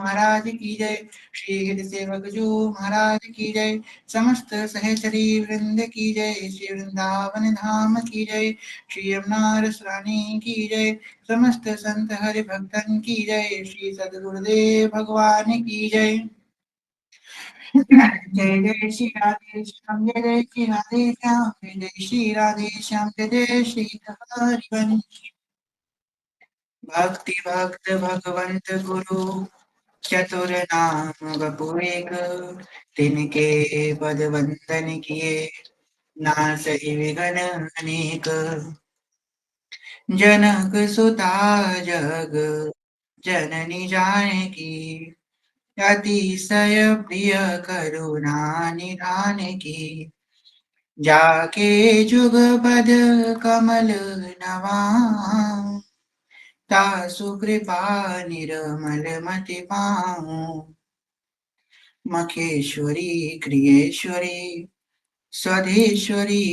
महाराज की जय। श्री हृदय सेवक जो महाराज की जय। समस्त सहचरी वृंद की जय। श्री वृंदावन धाम की जय। श्री यमुना रस रानी की जय। समस्त संत हरि भक्तन की जय। श्री सद्गुरुदेव भगवान की जय। जय जय श्री राधे श्याम, जय जय श्री राधे श्याम, जय जय श्री राधे श्याम, जय जय श्री हरिवंश। भक्ति भक्त भगवंत गुरु चतुर नाम बपुएक। तिनके पद वंदन किए नासहि विघ्न अनेक। जनक सुता जग जननी जानकी। अतिशय प्रिय करुणा निधान की। जाके जुगपद कमल नवाऊं। तासु कृपा निर्मल मति पाऊं। मखेश्वरी क्रियेश्वरी स्वधेश्वरी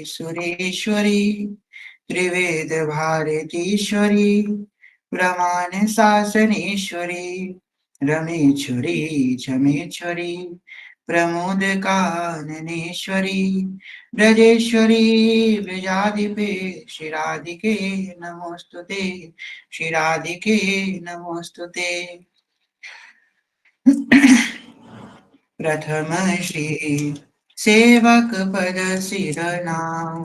सुरेश्वरी। त्रिवेद भारतीश्वरी ब्रह्मांड शासनेश्वरी। रमेश्वरी झमेश्वरी प्रमोद काननेश्वरी। ब्रजेश्वरी ब्रजाधिपे श्री राधिके नमोस्तुते। श्री राधिके नमोस्तुते। प्रथम श्री सेवक पद सिर नाम।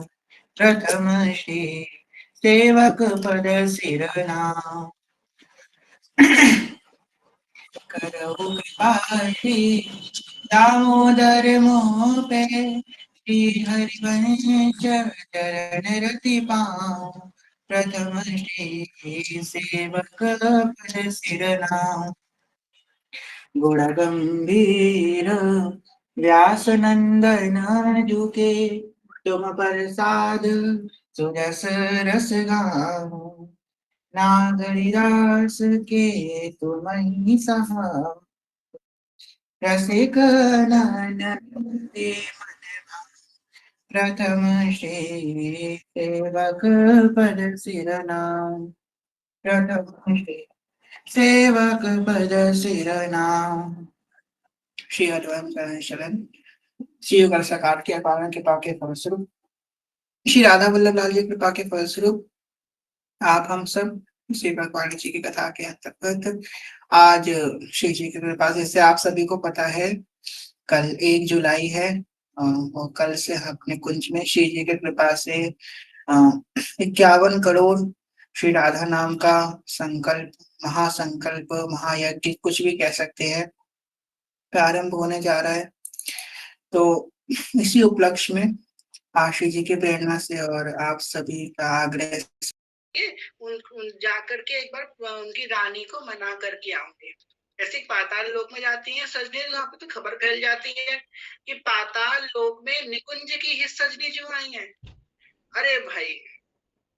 प्रथम श्री सेवक पद सिर नाम। करहु कृपा श्री दामोदर मोह पे। श्री हरिवंश चरण रति पाऊं। प्रथम श्री सेवक पद सिर नाम। गुण गंभीर व्यास नंदन जुके। तुम प्रसाद सुरस रस गाऊं। नागरिदास के तुम ही सहाय। रसिक नंदन ते प्रथम श्री सेवक पद सिर नाम। प्रथम श्री सेवक पद सिर नाम। श्री अद्वैत शरण श्री युगल सरकार के पावन कृपा के फलस्वरूप श्री राधा वल्लभ लाल जी की कृपा के फलस्वरूप आप हम सब श्री भगवान जी की कथा के अंतर्गत आज श्री जी की कृपा से, जैसे आप सभी को पता है, कल 1 जुलाई है और कल से अपने कुंज में श्री जी की कृपा से 51 करोड़ श्री राधा नाम का संकल्प, महासंकल्प, महायज्ञ, कुछ भी कह सकते हैं, प्रारंभ होने जा रहा है। तो इसी उपलक्ष्य में आशी जी की प्रेरणा से और आप सभी का आग्रह उन जाकर के एक बार उनकी रानी को मना करके आऊंगे। ऐसे पाताल लोक में जाती हैं सजने, वहां पे तो खबर फैल जाती है कि पाताल लोक में निकुंज की ही सजनी जो आई है। अरे भाई,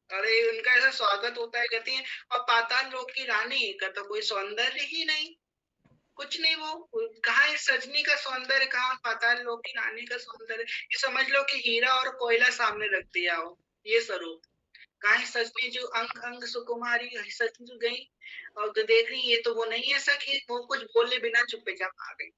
अरे उनका ऐसा स्वागत होता है, कहती है। और पाताल लोक की रानी का तो कोई सौंदर्य ही नहीं, कुछ नहीं। वो कहाँ है सजनी का सौंदर्य, कहाँ पाताल लोक की रानी का सौंदर्य। ये समझ लो कि हीरा और कोयला सामने रख दिया हो, ये स्वरूप। कहाँ है सजनी जो अंग अंग सुकुमारी, सजनी जो गई और तो देख रही, ये तो वो नहीं है सखी, वो कुछ बोले बिना चुपचाप आ गई।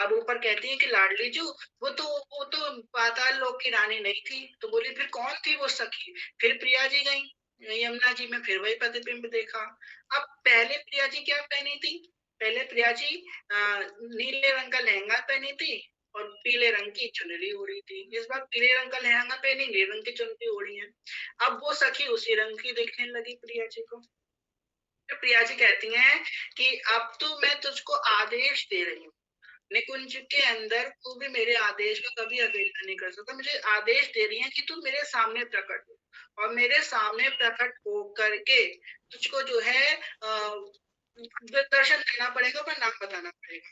अब ऊपर कहती है कि लाडली जो वो तो पाताल लोक की रानी नहीं थी। तो बोली फिर कौन थी वो सखी? फिर प्रिया जी गई यमुना जी में, फिर वही प्रतिबिंब देखा। अब पहले प्रिया जी क्या पहनी थी? पहले प्रिया जी नीले रंग का लहंगा पहनी थी और पीले रंग की चुनरी ओढ़ी थी। इस बार पीले रंग का लहंगा पहनी, नीले रंग की चुनरी ओढ़ी है। अब वो सखी उसी रंग की दिखने लगी प्रिया जी को। तो प्रिया जी कहती हैं कि अब तो मैं तुझको आदेश दे रही हूँ, निकुंज के अंदर तू भी मेरे आदेश का कभी अवहेलना नहीं कर सकता। मुझे आदेश दे रही है कि तू मेरे सामने प्रकट हो और मेरे सामने प्रकट हो करके तुझको जो है दर्शन देना पड़ेगा, पर नाम बताना पड़ेगा।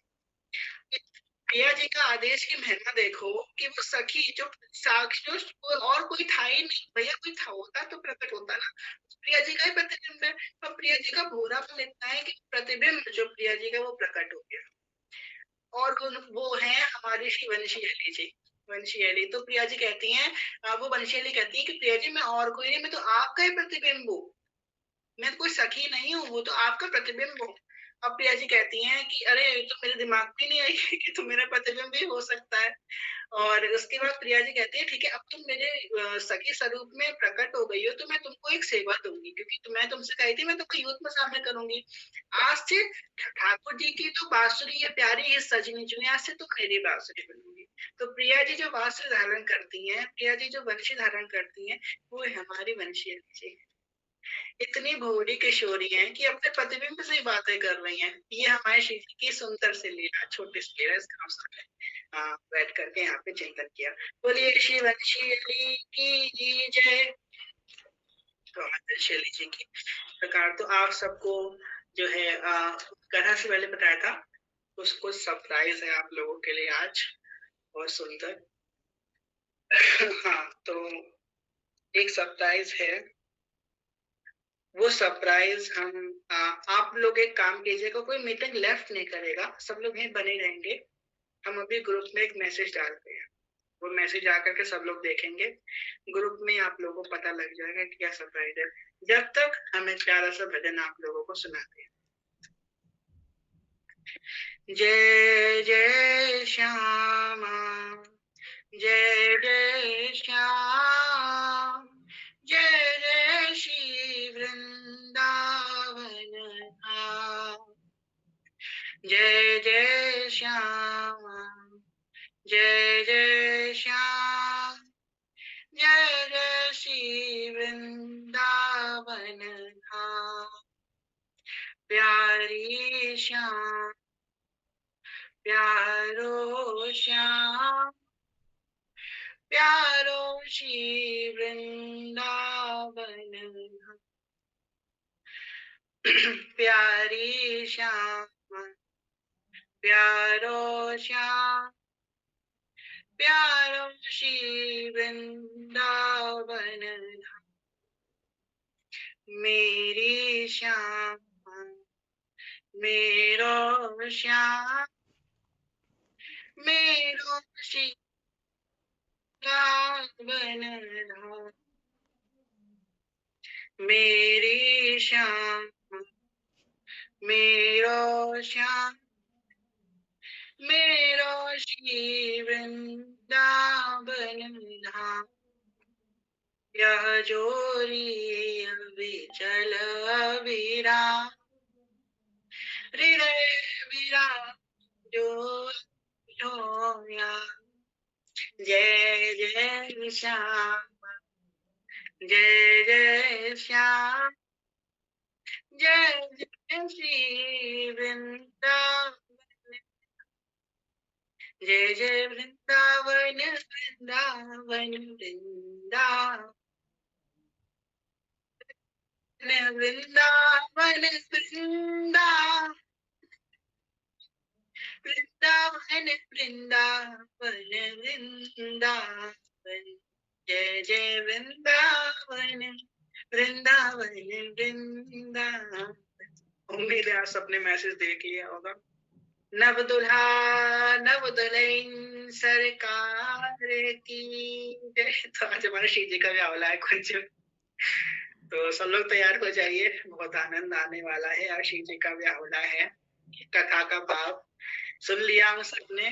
प्रिया जी का आदेश की महिमा देखो कि वो सखी जो साक्षी, जो और कोई था ही नहीं, भैया कोई था होता तो प्रकट होता ना। प्रिया जी का ही प्रतिबिंब है। तो प्रिया जी का भूरा फल इतना है कि प्रतिबिंब जो प्रिया जी का वो प्रकट हो गया। और वो है हमारी श्री वंशीहली जी, वंशीहली। तो प्रिया जी कहती हैं, वो वंशीहली कहती है कि प्रिया जी मैं और कोई नहीं, मैं तो आपका ही प्रतिबिंब हूँ, मैं कोई सखी नहीं हूँ, वो तो आपका प्रतिबिंब हूँ। अब प्रिया जी कहती हैं कि अरे तो मेरे दिमाग में नहीं आई कि तो मेरा प्रतिबिंब भी हो सकता है। और उसके बाद प्रिया जी कहती है ठीक है, अब तुम मेरे सखी स्वरूप में प्रकट हो गई हो, तो मैं तुमको एक सेवा दूंगी, क्योंकि मैं तुमसे कही थी मैं तुमको युद्ध में शामिल करूंगी। आज से ठाकुर जी की तो बांसुरी है प्यारी है सजनी चुनी, आज से तुम मेरी बांसुरी बनूंगी। तो प्रिया जी जो बांसुरी धारण करती हैं, प्रिया जी जो वंशी धारण करती हैं, वो हमारी वंशी जी इतनी भोली किशोरी हैं कि अपने प्रतिबिंब से ही बातें कर रही हैं। ये हमारे श्री जी की सुंदर से लीला, छोटी सी लीला, इसका हमने बैठ करके यहाँ पे चिंतन किया। बोलिए श्री वंशी की जय। तो शैली जी की प्रकार तो आप सबको जो है कथा से पहले बताया था, उसको सरप्राइज है आप लोगों के लिए आज, बहुत सुंदर। हाँ, तो एक सरप्राइज है, वो सरप्राइज हम आप लोग एक काम कीजिएगा, कोई मीटिंग लेफ्ट नहीं करेगा, सब लोग यहीं बने रहेंगे। हम अभी ग्रुप में एक मैसेज डालते हैं, वो मैसेज आकर के सब लोग देखेंगे, ग्रुप में आप लोगों को पता लग जाएगा कि क्या सरप्राइज है। जब तक हम एक प्यारा सा भजन आप लोगों को सुनाते हैं। जय जय श्यामा, जय जय श्याम, जय जय श्री वृंदावन धाम। जय जय श्यामा, जय जय श्याम, जय जय श्री वृंदावन धाम। प्यारी श्याम, प्यारो श्याम, प्यारो श्री वृंदावन धाम। प्यारी श्याम, प्यारो श्याम, प्यारो श्री वृंदावन धाम। मेरी श्याम, मेरो श्याम, मेरो श्री वृंदावन धाम। मेरी श्याम, मेरो श्याम, मेरो श्री वृंदावन धाम। यह जोरी अविचल विराम, हृदय विराम जो जोया। जय जय श्याम, जय जय श्याम, जय जय श्री वृंदावन, जय जय वृंदावन वृंदावन वृंदावन, वृंदावन वृंदावन, वृंदावन वृंदावन वृंदावन, जय जय वृंदावन वृंदावन वृंदावन। उम्मीद है आप सबने मैसेज देख लिया होगा। नव दुल्हा नव दुल्हन सरकार की जय। तो आज हमारे श्री जी का ब्याह है कुछ, तो सब लोग तैयार हो जाइए, बहुत आनंद आने वाला है। आज श्री जी का ब्याह है, कथा का भाव सुन लिया हम सबने,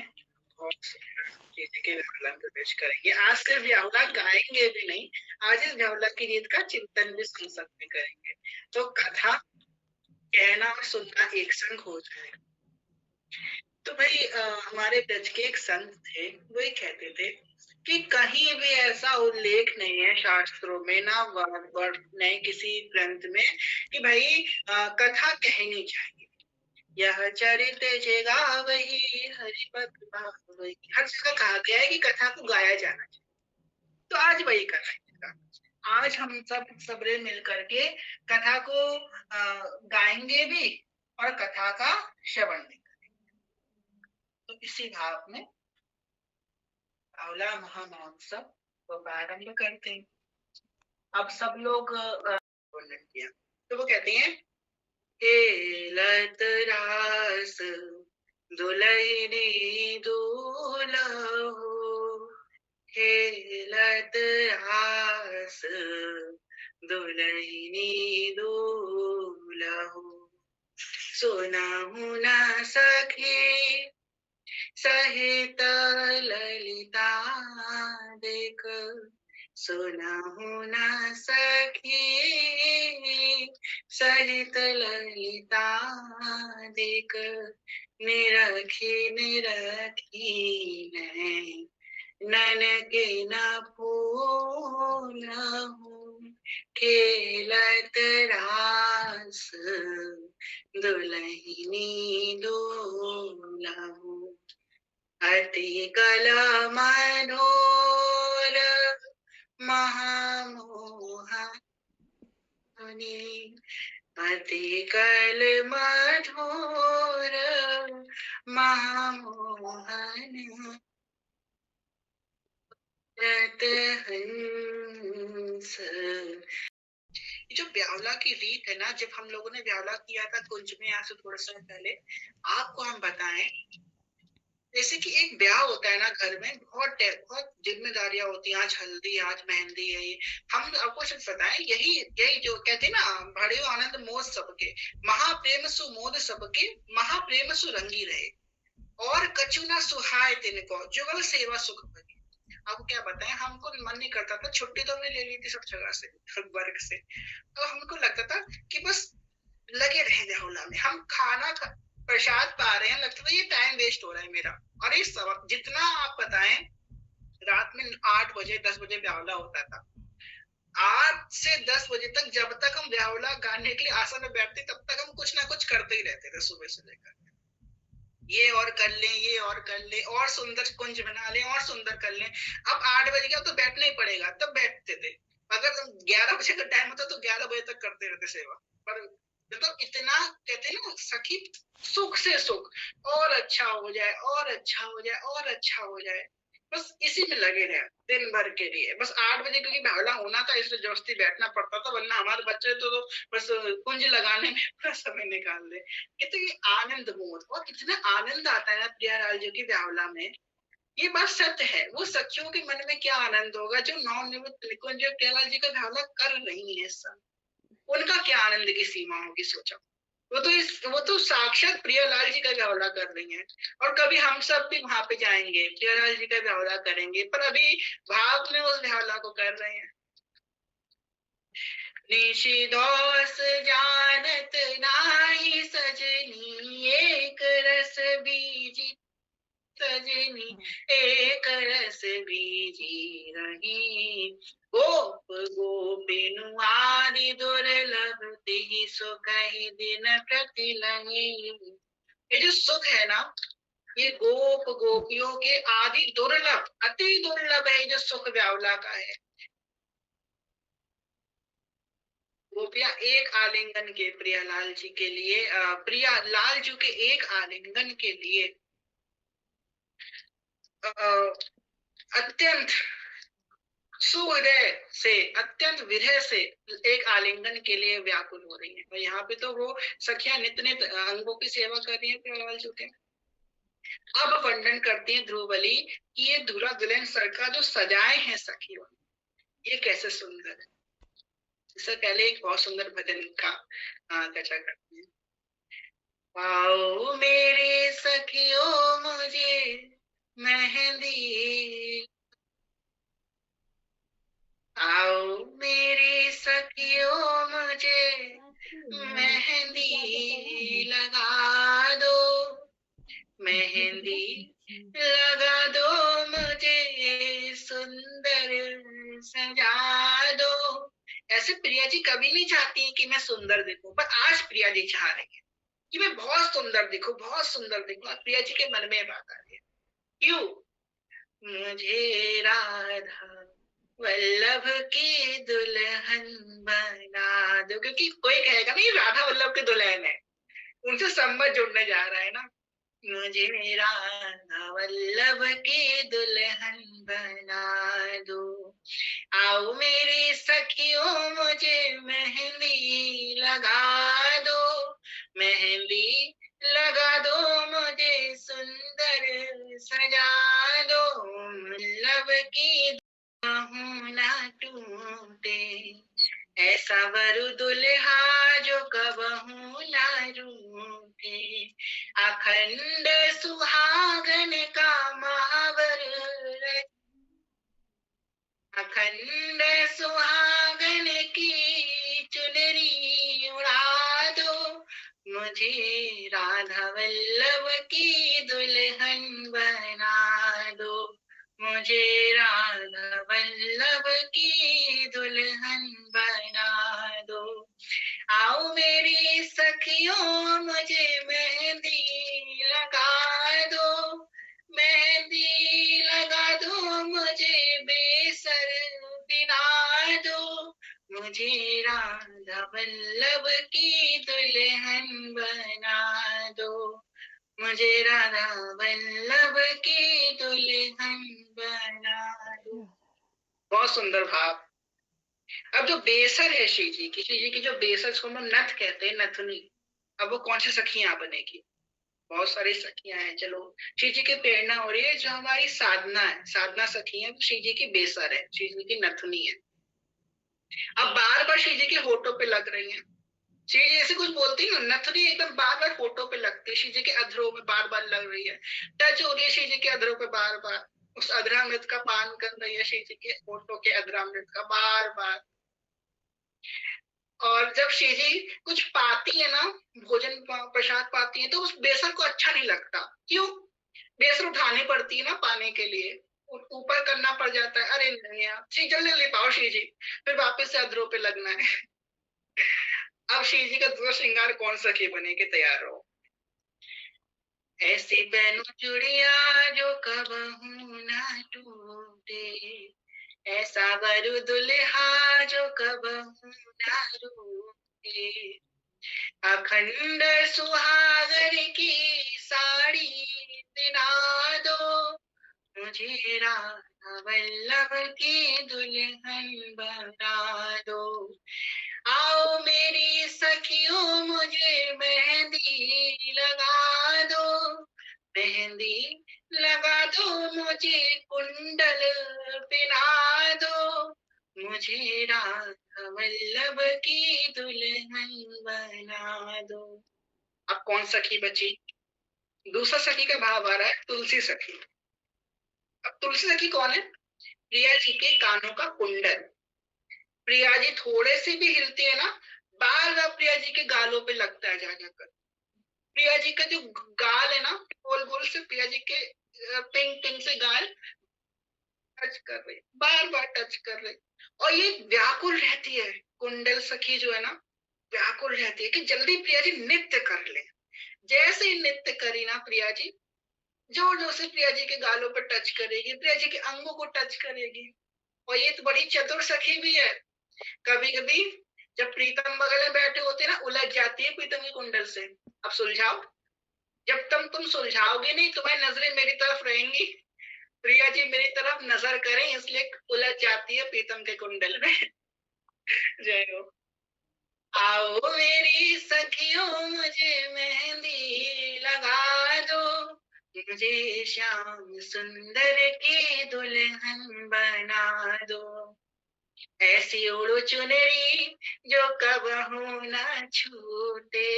और श्री जी के व्याहुला प्रवेश करेंगे। आज सिर्फ व्याहुला गाएंगे भी नहीं, आज इस व्याहुला की रीत का चिंतन भी संसद में करेंगे, तो कथा कहना और सुनना एक संग हो जाएगा। तो भाई हमारे ब्रज के एक संत थे, वो ये कहते थे कि कहीं भी ऐसा उल्लेख नहीं है शास्त्रों में, ना नहीं किसी ग्रंथ में, कि भाई कथा कहनी चाहिए। यह चरित जगा वही हरिपद वही, हर जगह कहा गया है कि कथा को गाया जाना चाहिए। तो आज वही कर रहे हैं, आज हम सब सबरे मिल करके कथा को गाएंगे भी और कथा का श्रवण भी। तो इसी भाव में बावला महामहोत्सव को प्रारंभ करते हैं। अब सब लोग वर्णन किया, तो वो कहते हैं खेलत रास दुलहिनी दूल्हो, खेलत रास दुलहिनी दूल्हो, सुनहु न सखी सहित ललिता देख सुनहु न सखी सहित ललिता देख निरखी निरखी नैन के न फूलहु खेलत रास दुलहिनी डोलहु अति कल मनोर महामोहनी अति कल मधुर महामोहन हंस। जो ब्यावला की रीत है ना, जब हम लोगों ने ब्यावला किया था कुंज में यहाँ से थोड़ा सा पहले, आपको हम बताएं जैसे कि एक ब्याह होता है ना घर में, बहुत जिम्मेदारियां होती हैं, आज हल्दी आज मेहंदी है, ये हम आपको सिर्फ बताएं, यही यही जो कहते हैं ना, बड़े आनंद मोद सबके महाप्रेम सु मोद सबके महाप्रेम सु रंगी रहे और कछु ना सुहाय तिनको जुगल सेवा सुख भगी। आपको क्या बताएं, हमको मन नहीं करता था, छुट्टी तो हमने ले ली थी सब जगह से वर्ग से, तो हमको लगता था कि बस लगे रहे ब्याहुला में, हम खाना प्रसाद पा रहे हैं, लगता था ये टाइम वेस्ट हो रहा है मेरा। और इस सब जितना आप बताएं, रात में 8 बजे 10 बजे ब्याहुला होता था, 8 से 10 बजे तक जब तक हम ब्याहुला गाने के लिए आसन में बैठते तब तक हम कुछ ना कुछ करते ही रहते थे, सुबह से लेकर ये और कर लें, ये और कर लें, और सुंदर कुंज बना लें, और सुंदर कर लें। अब 8 बजे का तो बैठना ही पड़ेगा, तब बैठते थे। अगर 11 बजे का टाइम होता तो 11 बजे तक करते रहते सेवा। पर मतलब इतना कहते हैं ना सखी, सुख से सुख, और अच्छा हो जाए और अच्छा हो जाए और अच्छा हो जाए, बस इसी में लगे रहे दिन भर के लिए। बस 8 बजे क्योंकि भावला होना था इसलिए जबरदस्ती बैठना पड़ता था, वरना हमारे बच्चे तो बस कुंज लगाने में पूरा समय निकाल दे। कितनी आनंद मोद और कितना आनंद आता है ना प्रियालाल जी की ब्यावला में, ये बात सत्य है। वो सखियों के मन में क्या आनंद होगा जो नवनिर्मित निकुंज प्रियालाल जी का ब्यावला कर रही है, सब उनका क्या आनंद की सीमा होगी, सोचो। वो तो साक्षात प्रियालाल जी का ब्यावला कर रही हैं, और कभी हम सब भी वहां पे जाएंगे, प्रियालाल जी का ब्यावला करेंगे, पर अभी भाव में उस ब्यावला को कर रहे हैं। निशिदोष जानत नाही सजनी एक रस बीजी सजनी एक रस बीजी रही गोप गोपिनु आदि दुर्लभ तेहि सो कहि दिन प्रति लही। ये जो सुख है ना, ये गोप गोपियों के आदि दुर्लभ अति दुर्लभ है, जो सुख ब्यावला का है। गोपियां एक आलिंगन के प्रियालाल जी के लिए, प्रियालाल जी के एक आलिंगन के लिए अत्यंत सुहृदय से, अत्यंत विरह से एक आलिंगन के लिए व्याकुल हो रही है। और यहाँ पे तो वो सखियां नित्य नित्य अंगों की सेवा कर रही है प्रियालाल जी के। अब वर्णन करती है ध्रुवली कि ये दूल्हा दुल्हन सर का जो सजाए हैं सखियों, ये कैसे सुंदर है। इससे पहले एक बहुत सुंदर भजन का चर्चा करते हैं। आओ मेरे सखियों मुझे मेहंदी, आओ मेरी सखियों मुझे मेहंदी लगा दो, मेहंदी लगा दो मुझे सुंदर सजा दो। ऐसे प्रिया जी कभी नहीं चाहती कि मैं सुंदर दिखूं, पर आज प्रिया जी चाह रही है कि मैं बहुत सुंदर दिखूं, बहुत सुंदर दिखूं। प्रिया जी के मन में बात आ रही है, क्यों? मुझे राधा वल्लभ की दुल्हन बना दो, क्योंकि कोई कहेगा नहीं राधा वल्लभ की दुल्हन है, उनसे संबंध जुड़ने जा रहा है ना। मुझे राधा वल्लभ की दुल्हन बना दो, आओ मेरी सखियों मुझे मेहंदी लगा दो, मेहंदी लगा दो मुझे सुंदर सजा दो, वल्लभ की ना टूटे ऐसा वरु दुल्हा जो कबहू ना रूठे। अखंड सुहागन का महावर रच, अखंड सुहागन की चुनरी उड़ा दो, मुझे राधा वल्लभ की दुल्हन बना दो, मुझे राधा वल्लभ की दुल्हन बना दो। आओ मेरी सखियों मुझे मेहंदी लगा दो, मेहंदी लगा दो, मुझे बेसर बिना दो, मुझे राधा वल्लभ की दुल्हन बना दो, मुझे राधा वल्लभ की दुल्हन बना दो। बहुत सुंदर भाव। अब जो बेसर है श्री जी की जो बेसर, इसको हम नथ कहते हैं, नथनी। अब वो कौन सी सखियां बनेगी? बहुत सारी सखियां हैं। चलो, श्री जी की प्रेरणा हो रही है, जो हमारी साधना है, साधना सखी है, श्री जी की बेसर है, श्री जी की नथनी है। अब बार बार श्री जी के होठों पे लग रही है। श्री जी ऐसे कुछ बोलती है ना, नथनी एकदम बार बार होठों पे लगती है, श्री जी के अधरों में बार बार लग रही है, टच हो रही है श्री जी के अधरों पे बार बार, उस अधरामृत का पान कर रही है श्री जी के होठों के अधरामृत का बार बार। और जब श्री जी कुछ पाती है ना, भोजन प्रसाद पाती है, तो उस बेसर को अच्छा नहीं लगता। क्यों? बेसर उठानी पड़ती है ना पाने के लिए, ऊपर करना पड़ जाता है। अरे नहीं यार, श्री जल्दी ले पाओ श्री जी, फिर वापस से अधरों पे लगना है। अब श्री जी का दूसरा श्रृंगार कौन सखी बने के तैयार हो? ऐसी बहनों चुड़िया जो कबहू ना टूटे, ऐसा वरु दुल्हा जो कबहू ना रूठे, अखंड सुहागन की साड़ी दिला दो, मुझे राधा वल्लभ की दुल्हन बना दो। आओ मेरी सखियों मुझे मेहंदी लगा दो, मेहंदी लगा दो, मुझे कुंडल पहना दो, मुझे राधा वल्लभ की दुल्हन बना दो। अब कौन सखी बची? दूसरा सखी का भाव आ रहा है तुलसी सखी। अब तुलसी सखी कौन है? प्रिया जी के कानों का कुंडल। प्रिया जी थोड़े से भी हिलती है ना, बार बार प्रिया जी के गालों पे लगता है जा जाकर। प्रिया जी का जो गाल है ना, गोल गोल से प्रिया जी के पिंक पिंक से गाल टच कर रही, बार बार टच कर रही, और ये व्याकुल रहती है। कुंडल सखी जो है ना, व्याकुल रहती है कि जल्दी प्रिया जी नृत्य कर ले। जैसे ही नृत्य करी ना प्रिया जी, जोर जोर से प्रिया जी के गालों पर टच करेगी, प्रिया जी के अंगों को टच करेगी। और ये तो बड़ी चतुर सखी भी है। कभी कभी जब प्रीतम बगल में बैठे होते ना, उलझ जाती है प्रीतम की कुंडल से। अब सुलझाओ, जब तुम सुलझाओगे नहीं, तुम्हारी नजरें मेरी तरफ रहेंगी, प्रिया जी मेरी तरफ नजर करें, इसलिए उलझ जाती है प्रीतम के कुंडल में। जय हो। आओ मेरी सखियों मुझे मेहंदी लगा दो, मुझे श्याम सुंदर की दुल्हन बना दो, ऐसी उड़ो चुनरी जो कबहू ना छूटे।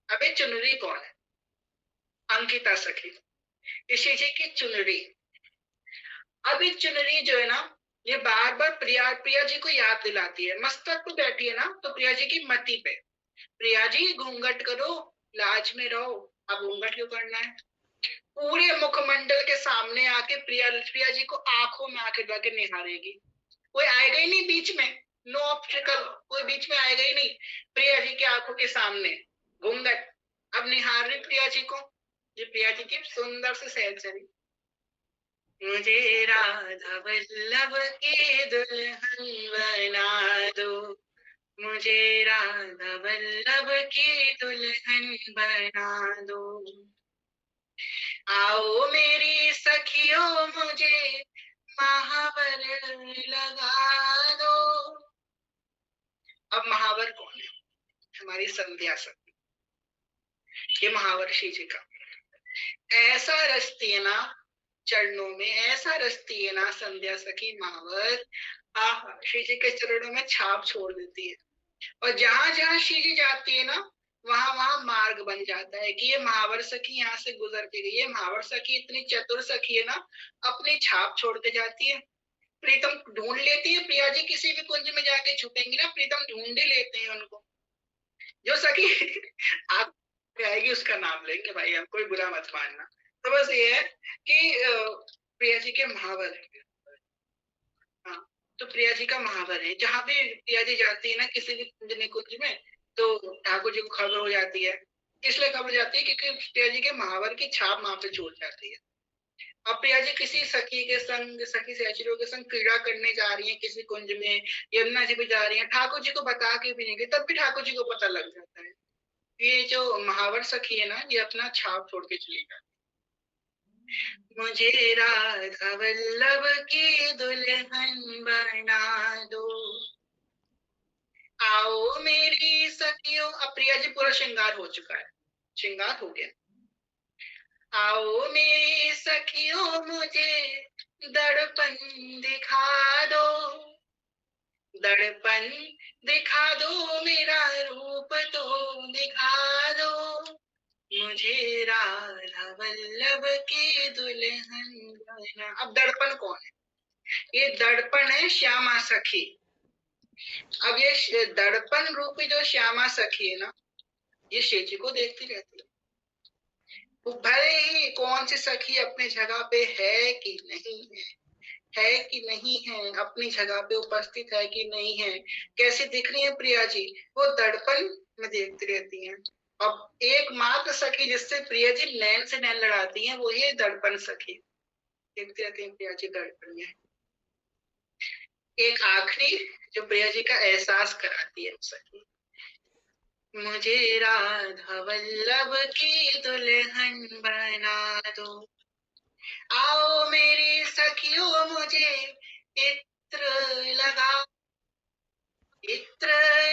अबे चुनरी कौन है? अंकिता सखी, ऋषि जी की चुनरी। अब ये चुनरी जो है ना, ये बार बार प्रिया प्रिया जी को याद दिलाती है। मस्तक पे बैठी है ना, तो प्रिया जी की मति पे, प्रिया जी घूंघट करो, लाज में रहो। अब घूंघट क्यों करना है? पूरे मुखमंडल के सामने आके प्रिया प्रिया जी को आंखों में आके लगे निहारेगी। कोई आएगा ही नहीं बीच में, नो ऑब्स्टिकल, कोई बीच में आएगा ही नहीं। प्रिया जी की आंखों के सामने घूंघट, अब निहार रही प्रिया जी को। ये प्रिया जी की सुंदर से सहचरी, मुझे राधा वल्लभ की दुल्हन बना दो, मुझे राधा वल्लभ की दुल्हन बना दो। आओ मेरी सखियों मुझे महावर लगा दो। अब महावर कौन है? हमारी संध्या सखी। ये महावर श्री जी का ऐसा रचती है ना, चरणों में ऐसा रचती है ना संध्या सखी महावर, आह, श्री जी के चरणों में छाप छोड़ देती है। और जहां जहां श्री जी जाती है ना, वहां वहां मार्ग बन जाता है कि ये महावर सखी यहाँ से गुजर के गई है। महावर सखी इतनी चतुर सखी है ना, अपनी छाप छोड़ के जाती है। प्रीतम ढूंढ लेती है, प्रिया जी किसी भी कुंज में जाके छुपेंगी ना, प्रीतम ढूंढ ही लेते हैं उनको। जो सखी आप आएगी उसका नाम लेंगे भाई, हम कोई बुरा मत मानना। तो बस ये है कि प्रिया जी के महावर है। हाँ, तो प्रिया जी का महावर है, जहाँ भी प्रिया जी जाती है ना किसी भी कुंज निकुंज में, तो ठाकुर जी को खबर हो जाती है। इसलिए खबर जाती है क्योंकि प्रिया जी के महावर की छाप वहां पे छूट जाती है। अब प्रिया जी किसी सखी के संग, सखी सहचरियों के संग क्रीड़ा करने जा रही है किसी कुंज में, यमुना जी भी जा रही है, ठाकुर जी को बता के भी नहीं गई, तब भी ठाकुर जी को पता लग जाता है। ये जो महावर सखी है ना, ये अपना छाप छोड़ के चली जाती है। मुझे राधा वल्लभ की दुल्हन बना दो, आओ मेरी सखियों। अब प्रिया जी पूरा श्रृंगार हो चुका है, श्रृंगार हो गया। आओ मेरी सखियों मुझे दर्पण दिखा दो, दर्पण दिखा दो, मेरा रूप तो दिखा दो, मुझे राधा वल्लभ की दुल्हन बना। अब दर्पण कौन है? ये दर्पण है श्यामा सखी। अब ये दर्पण रूपी जो श्यामा सखी है ना, ये शेची को देखती रहती है। वो भले ही कौन सी सखी अपने जगह पे है कि नहीं है कि नहीं है, अपनी जगह पे उपस्थित है कि नहीं है, कैसी दिख रही है प्रिया जी, वो दर्पण में देखती रहती हैं। अब एकमात्र सखी जिससे प्रिया जी नैन से नैन लड़ाती हैं, वो ये दर्पण सखी देखती रहती है प्रिया जी दर्पण में। एक आखिरी जो प्रिया जी का एहसास कराती है सखी, मुझे राधा वल्लभ की दुल्हन बना दो, आओ मेरी सखियों मुझे इत्र लगा, इत्र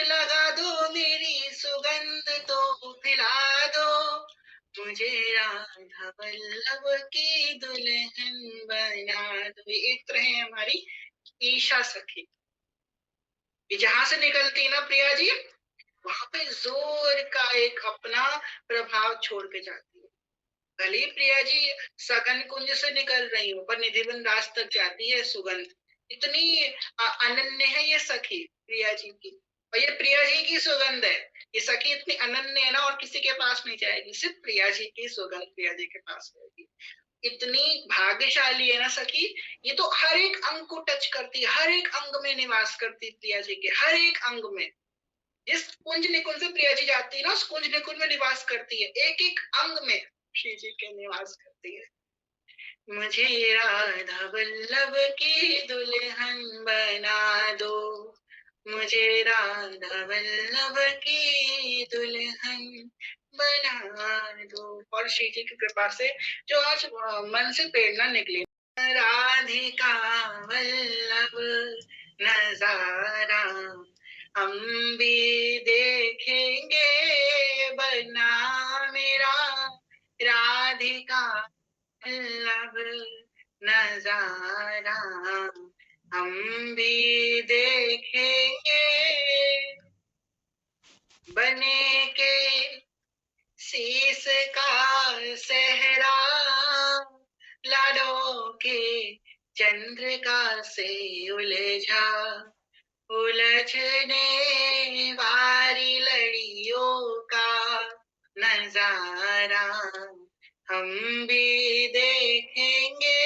लगा दो, मेरी सुगंध तो फैला दो, मुझे राधा वल्लभ की दुल्हन बना दो। इत्र है हमारी ईशा सखी, जहां से निकलती ना प्रिया जी, वहां पे जोर का एक अपना प्रभाव छोड़ के जाती है। भले प्रिया जी सगन कुंज से निकल रही हो, पर निधिवन राज तक जाती है सुगंध। इतनी अनन्य है ये सखी प्रिया जी की, और ये प्रिया जी की सुगंध है। ये सखी इतनी अनन्य है ना, और किसी के पास नहीं जाएगी, सिर्फ प्रिया जी की सुगंध प्रिया जी के पास जाएगी। इतनी भाग्यशाली है ना सखी, ये तो हर एक अंग को टच करती है, हर एक अंग में निवास करती है प्रिया जी के, हर एक अंग में। जिस कुंज निकुंज से प्रिया जी जाती है ना, उस कुंज निकुंज में निवास करती है, एक एक अंग में श्री जी के निवास करती है। मुझे राधा वल्लभ की दुल्हन बना दो, मुझे राधा वल्लभ की दुल्हन बना दो। और श्री जी की कृपा से जो आज मन से प्रेरणा निकली, राधिका वल्लभ नजारा हम भी देखेंगे बना मेरा, राधिका वल्लभ नजारा हम भी देखेंगे, बने के शीश का सेहरा, लाडो के चंद्रिका से उलझा, उलझने वाली लड़ियों का नजारा हम भी देखेंगे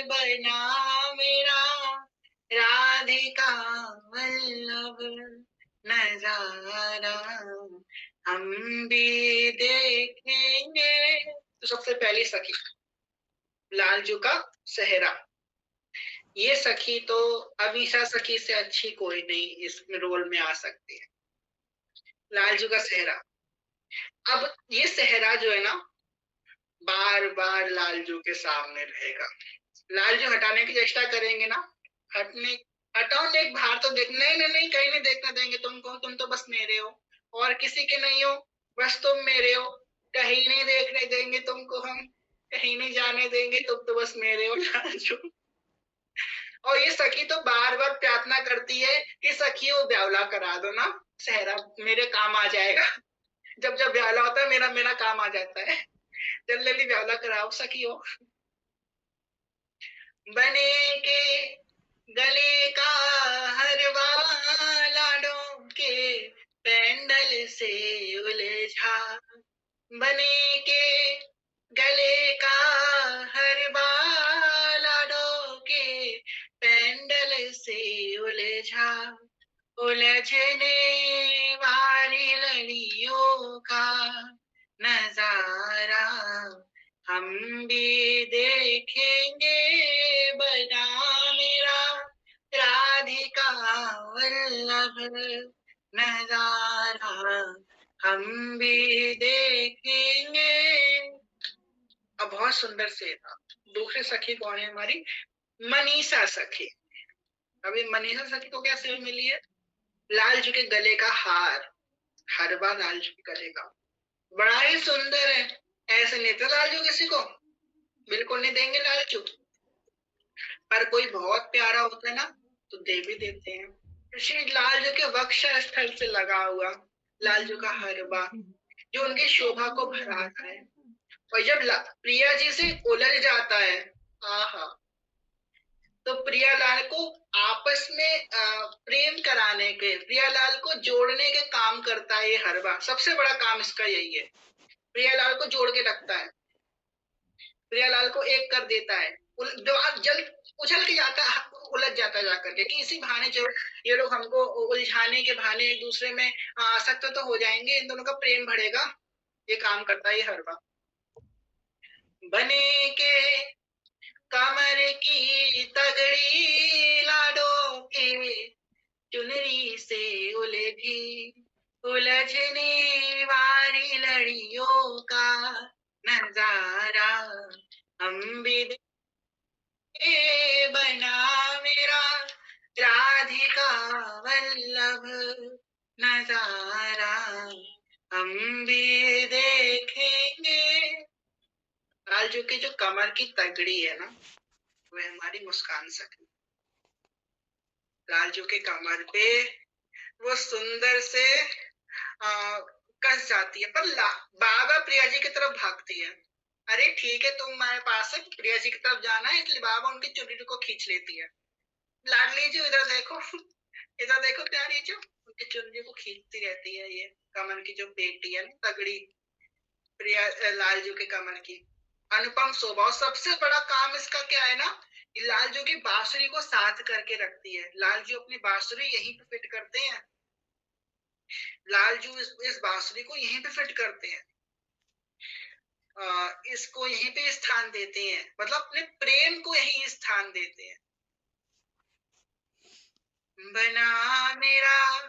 बना मेरा, राधिका वल्लभ नजारा हम भी देखेंगे। तो सबसे पहली सखी लालजू का सेहरा। ये सखी तो अमीषा सखी से अच्छी कोई नहीं इस रोल में आ सकती है, लालजू का सेहरा। अब ये सेहरा जो है ना, बार बार लालजू के सामने रहेगा। लालजू हटाने की चेष्टा करेंगे ना, हटाओ एक बाहर तो देख, नहीं नहीं नहीं, कहीं नहीं देखने देंगे तुमको, तुम तो बस मेरे हो और किसी के नहीं हो, बस तुम मेरे हो, कहीं नहीं देखने देंगे तुमको, हम कहीं नहीं जाने देंगे, तुम तो बस मेरे हो लालजू। और ये सखी तो बार बार प्रार्थना करती है कि सखी वो ब्यावला करा दो ना, सेहरा मेरे काम आ जाएगा। जब जब ब्याला होता है मेरा मेरा काम आ जाता है, जल्दी जल्दी ब्याला कराओ सखियों। बने के गले का हरवा, लाडों के पेंडल से उलझा। बने के गले का हरवा, लाडों के पेंडल से उलझा। उलझने वाली लड़ियों का नजारा हम भी देखेंगे, बना मेरा राधिका वल्लभ नजारा हम भी देखेंगे। अब बहुत सुंदर से था। दूसरी सखी कौन है हमारी? मनीषा सखी। अभी मनीषा सखी को क्या सेवा मिली है? लाल जी के गले का हार, हरवा लाल जी के गले का, बड़ा ही सुंदर है। ऐसे नहीं तो लाल जी किसी को बिल्कुल नहीं देंगे लाल जी, पर कोई बहुत प्यारा होता है ना तो दे भी देते हैं। श्री लाल जी के वक्ष स्थल से लगा हुआ लाल जी का हरवा जो उनकी शोभा को बढ़ाता है, और जब प्रिया जी से उलझ जाता है, आहा, तो प्रियालाल को आपस में प्रेम कराने के, प्रियालाल को जोड़ने के काम करता है ये हरवा। सबसे बड़ा काम इसका यही है, प्रियालाल को जोड़ के रखता है, प्रियालाल को एक कर देता है। जो जल उछल के जाता है, उलझ जाता है जाकर के कि इसी बहाने जो ये लोग हमको उलझाने के बहाने एक दूसरे में आसक्त तो हो जाएंगे, इन दोनों का प्रेम बढ़ेगा, ये काम करता है ये हरवा। बने के कमर की तगड़ी, लाडों के चुनरी से उलझी। उलझने वाली लड़ियों का नजारा हम भी बना मेरा राधिका वल्लभ नजारा हम भी देखेंगे। लालजू की जो कमर की तगड़ी है ना, वह हमारी मुस्कान सखी। लालजू के कमर पे वो सुंदर से कस जाती है, पर बाबा प्रिया जी की तरफ भागती है। अरे ठीक है, तुम हमारे पास है, प्रिया जी की तरफ जाना है, इसलिए बाबा उनकी चुनरी को खींच लेती है। लाडली जी इधर देखो, इधर देखो प्यारी जो उनकी चुनरी को खींचती रहती है। ये कमर की जो पेटी है ना तगड़ी, प्रिया लालजू के कमर की अनुपम शोभा। सबसे बड़ा काम इसका क्या है ना, लालजू की बांसुरी को साथ करके रखती है। लालजू अपनी बांसुरी यहीं पे फिट करते हैं, लालजू इस बांसुरी को यहीं पे फिट करते हैं, इसको यहीं पे स्थान देते हैं, मतलब अपने प्रेम को यहीं स्थान देते हैं। बना मेरा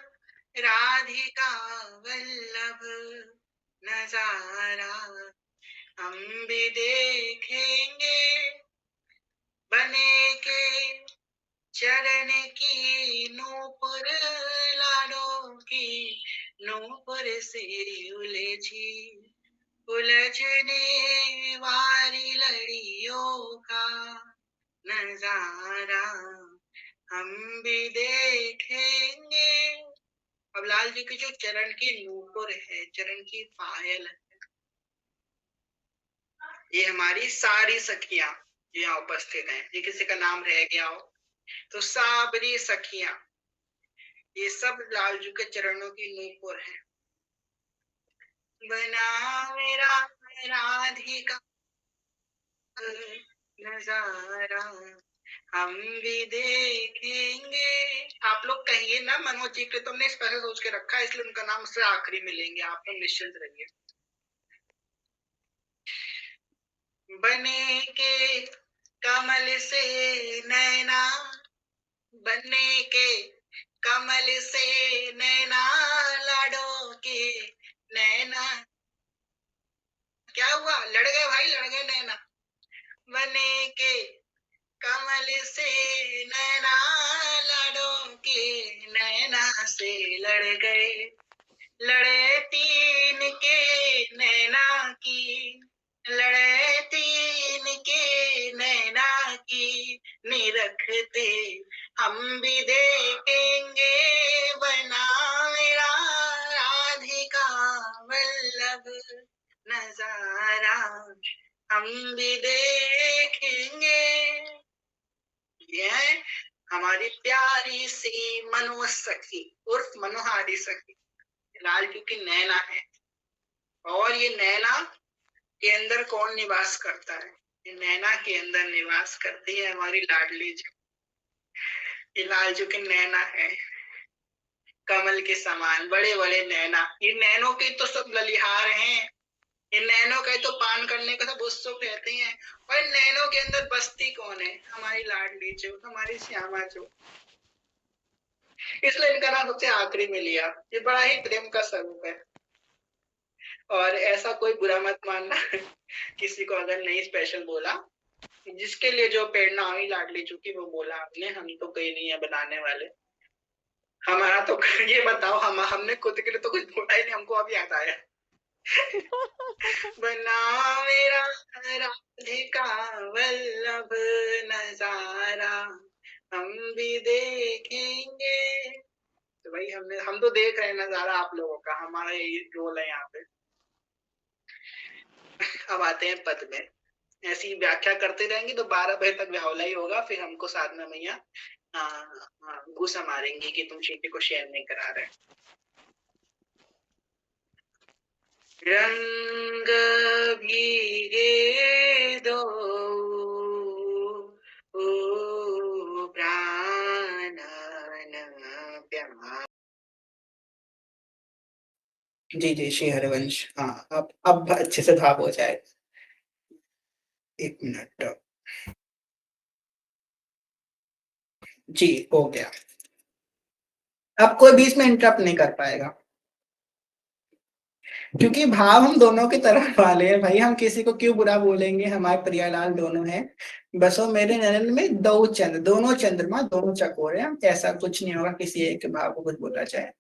राधिका वल्लभ नजारा हम भी देखेंगे। बने के चरण की नूपुर, लाडों की नूपुर से उलझी। उलझने वाली लड़ियों का नजारा हम भी देखेंगे। अब लाल जी की जो चरण की नूपुर है, चरण की पायल है, ये हमारी सारी सखियां जो यहाँ उपस्थित हैं, ये किसी का नाम रह गया हो तो साबरी सखियां, ये सब लाल जी के चरणों की नूपुर है। बना मेरा राधिका नजारा हम भी देखेंगे। आप लोग कहिए ना, मनोज जी के तुमने स्पेशल सोच के रखा है, इसलिए उनका नाम उससे आखिरी मिलेंगे, आप लोग निश्चिंत रहिए। बने के कमल से नैना, बने के कमल से नैना, लाडों के नैना, क्या हुआ, लड़ गए भाई, लड़ गए नैना। बने के कमल से नैना, लाडों के नैना से लड़ गए। लड़े तीन के नैना की, लड़े तीन के नैना की निरखते हम भी देखेंगे। बना मेरा राधिका वल्लभ नजारा हम भी देखेंगे। ये है हमारी प्यारी सी मनोज सखी उर्फ मनोहारी सखी, फिलहाल क्योंकि नैना है। और ये नैना के अंदर कौन निवास करता है? ये नैना के अंदर निवास करती है हमारी लाडली जो, फिलहाल जो कि नैना है कमल के समान बड़े बड़े नैना। ये नैनों के तो सब ललिहार हैं, ये नैनों के तो पान करने का सब उत्सुक रहते हैं। और नैनों के अंदर बस्ती कौन है? हमारी लाडली जो, हमारी श्यामा जो। इसलिए इनका नाम सबसे आखिरी में लिया। ये बड़ा ही प्रेम का स्वरूप है। और ऐसा कोई बुरा मत मानना किसी को अगर नहीं स्पेशल बोला, जिसके लिए जो प्रेरणा हुई लाडली चूंकि वो बोला आपने, हम तो कहीं नहीं है बनाने वाले। हमारा तो ये बताओ, हमने खुद के लिए तो कुछ बोला ही नहीं, हमको अब याद आया। बना मेरा राधिका वल्लभ नजारा हम भी देखेंगे। तो भाई हम तो देख रहे हैं नजारा आप लोगों का, हमारा यही रोल है यहाँ पे। अब आते हैं पद में। ऐसी व्याख्या करते रहेंगे तो 12 बजे तक व्यावला ही होगा, फिर हमको साधना मैया गुस्सा मारेंगी कि तुम चीटी को शेयर नहीं करा रहे। रंग भीगे दो प्राणन प्यार। जी जी श्री हरिवंश, हाँ अब अच्छे से भाव हो जाए। एक मिनट जी, हो गया। अब कोई बीच में इंटरप्ट नहीं कर पाएगा, क्योंकि भाव हम दोनों की तरफ वाले हैं भाई। हम किसी को क्यों बुरा बोलेंगे? हमारे प्रियालाल दोनों हैं, बस वो मेरे नयन में दो चंद्र, दोनों चंद्रमा दोनों चकोर हैं। ऐसा कुछ नहीं होगा किसी एक भाव को कुछ बोला जाए।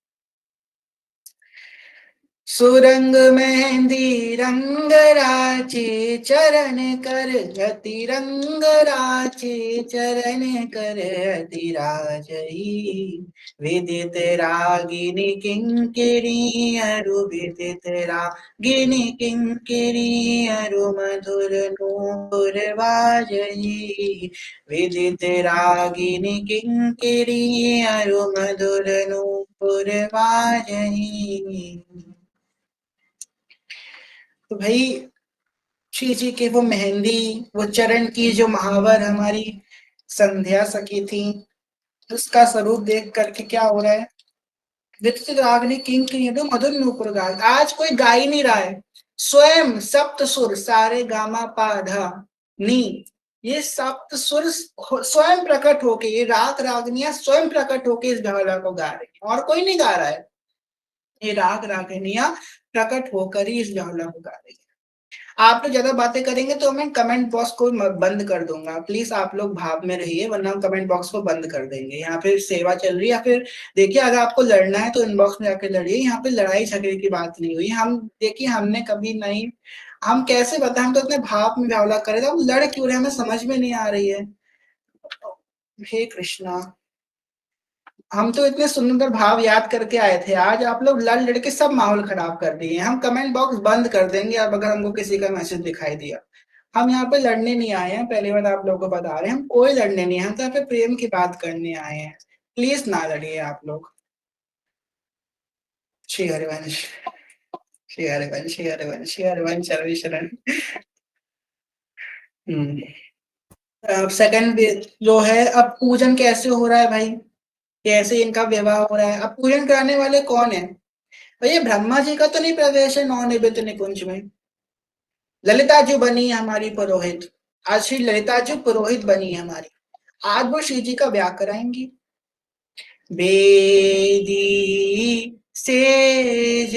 सुरंग मेहंदी रंग राचे चरण कर जति रंग राचे चरण कर अति राजई। विदित रागिनी किंकिणी अरु विदित रागिनी किंकिणी अरु मधुर नूपुर बाजई। विदित रागिनी किंकिणी अरु मधुर नूपुर बाजई। तो भाई श्री जी के वो मेहंदी, वो चरण की जो महावर हमारी संध्या सखी थी, उसका स्वरूप देख करके क्या हो रहा है? विचित्र रागनी किंग की तो मधुर नूपुर गा, आज कोई गा ही नहीं रहा है। स्वयं सप्त सुर सारे गामा पा धा नी, ये सप्त सुर स्वयं प्रकट होके, ये राग रागनियां स्वयं प्रकट होके इस गावला को गा रही है, और कोई नहीं गा रहा है। ये राग रागनियां प्रकट होकर ही इस गावला को गा रही है। आप तो ज्यादा बातें करेंगे तो मैं कमेंट बॉक्स को बंद कर दूंगा। प्लीज आप लोग भाव में रहिए, वरना हम कमेंट बॉक्स को बंद कर देंगे। यहाँ पे सेवा चल रही है, या फिर देखिए अगर आपको लड़ना है तो इनबॉक्स में जाकर लड़िए। यहाँ पे लड़ाई झगड़े की बात नहीं हुई। हम देखिए, हमने कभी नहीं, हम कैसे बताएं, हम तो इतने भाव में व्यावला करे थे, हम लड़ क्यों रहे हमें समझ में नहीं आ रही है। हे कृष्णा, हम तो इतने सुंदर भाव याद करके आए थे, आज आप लोग लड़ लड़ के सब माहौल खराब कर दिए। हम कमेंट बॉक्स बंद कर देंगे अब अगर हमको किसी का मैसेज दिखाई दिया। हम यहाँ पे लड़ने नहीं आए हैं, पहली बार आप लोगों को बता रहे हैं, हम कोई लड़ने नहीं, हम तो यहाँ पे प्रेम की बात करने आए हैं। प्लीज ना लड़िए आप लोग। श्री हरिवंश, श्री हरिवंश, श्री हरिवंश, श्री हरिवंश, शरण शरण। सेकंड जो है, अब पूजन कैसे हो रहा है भाई, कैसे इनका विवाह हो रहा है? अब पूजन कराने वाले कौन है? भैया ब्रह्मा जी का तो नहीं प्रवेश है नवनिर्मित निकुंज में। ललिता जी बनी है हमारी पुरोहित, आज श्री ललिता जी पुरोहित बनी है हमारी। आज वो श्री जी का ब्याह कराएंगी। बेदी सेज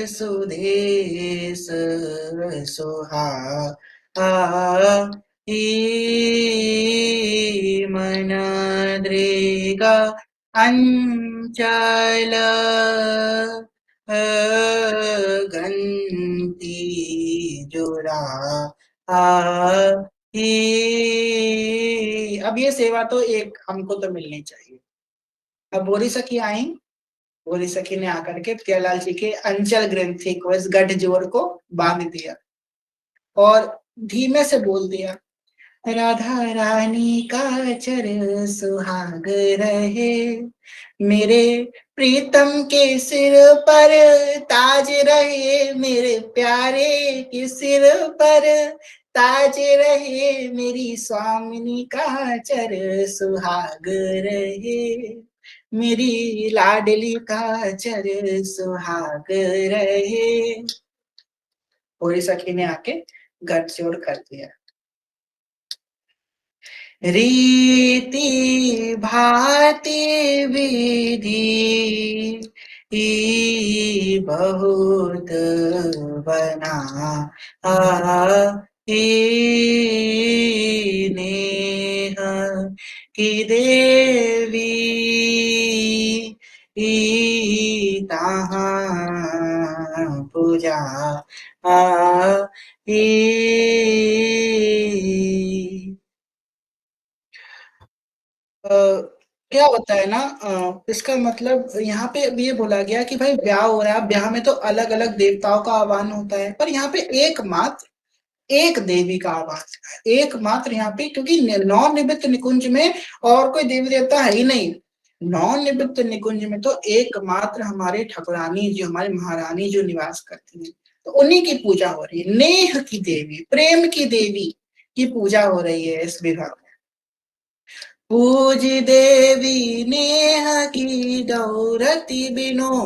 सुधेश सुहा मन दृगा अंचल गंती जुरा अब ये सेवा तो एक हमको तो मिलनी चाहिए। अब बोरी सखी आई, गोरी सखी ने आकर के प्रियालाल जी के अंचल ग्रंथि को, इस गठजोड़ को बांध दिया और धीमे से बोल दिया, राधा रानी का चरण सुहाग रहे, मेरे प्रीतम के सिर पर ताज रहे, मेरे प्यारे के सिर पर ताज रहे, मेरी स्वामिनी का चरण सुहाग रहे, मेरी लाडली का चरण सुहाग रहे। पूरी सखी ने आके गठजोड़ कर दिया। रीति भांति विधि बहुत बना नेह की देवी तहाँ पूजा क्या होता है ना, इसका मतलब यहाँ पे अब ये बोला गया कि भाई ब्याह हो रहा है, ब्याह में तो अलग अलग देवताओं का आह्वान होता है, पर यहाँ पे एकमात्र एक देवी का आह्वान है, एकमात्र यहाँ पे, क्योंकि नौ निमित्त निकुंज में और कोई देवी देवता है ही नहीं। नौ निमित्त निकुंज में तो एकमात्र हमारे ठाकुरानी जी, हमारे महारानी जो निवास करती है, तो उन्हीं की पूजा हो रही है। नेह की देवी, प्रेम की देवी की पूजा हो रही है इस विवाह में। पूज देवी नेह की दौरती बिनो,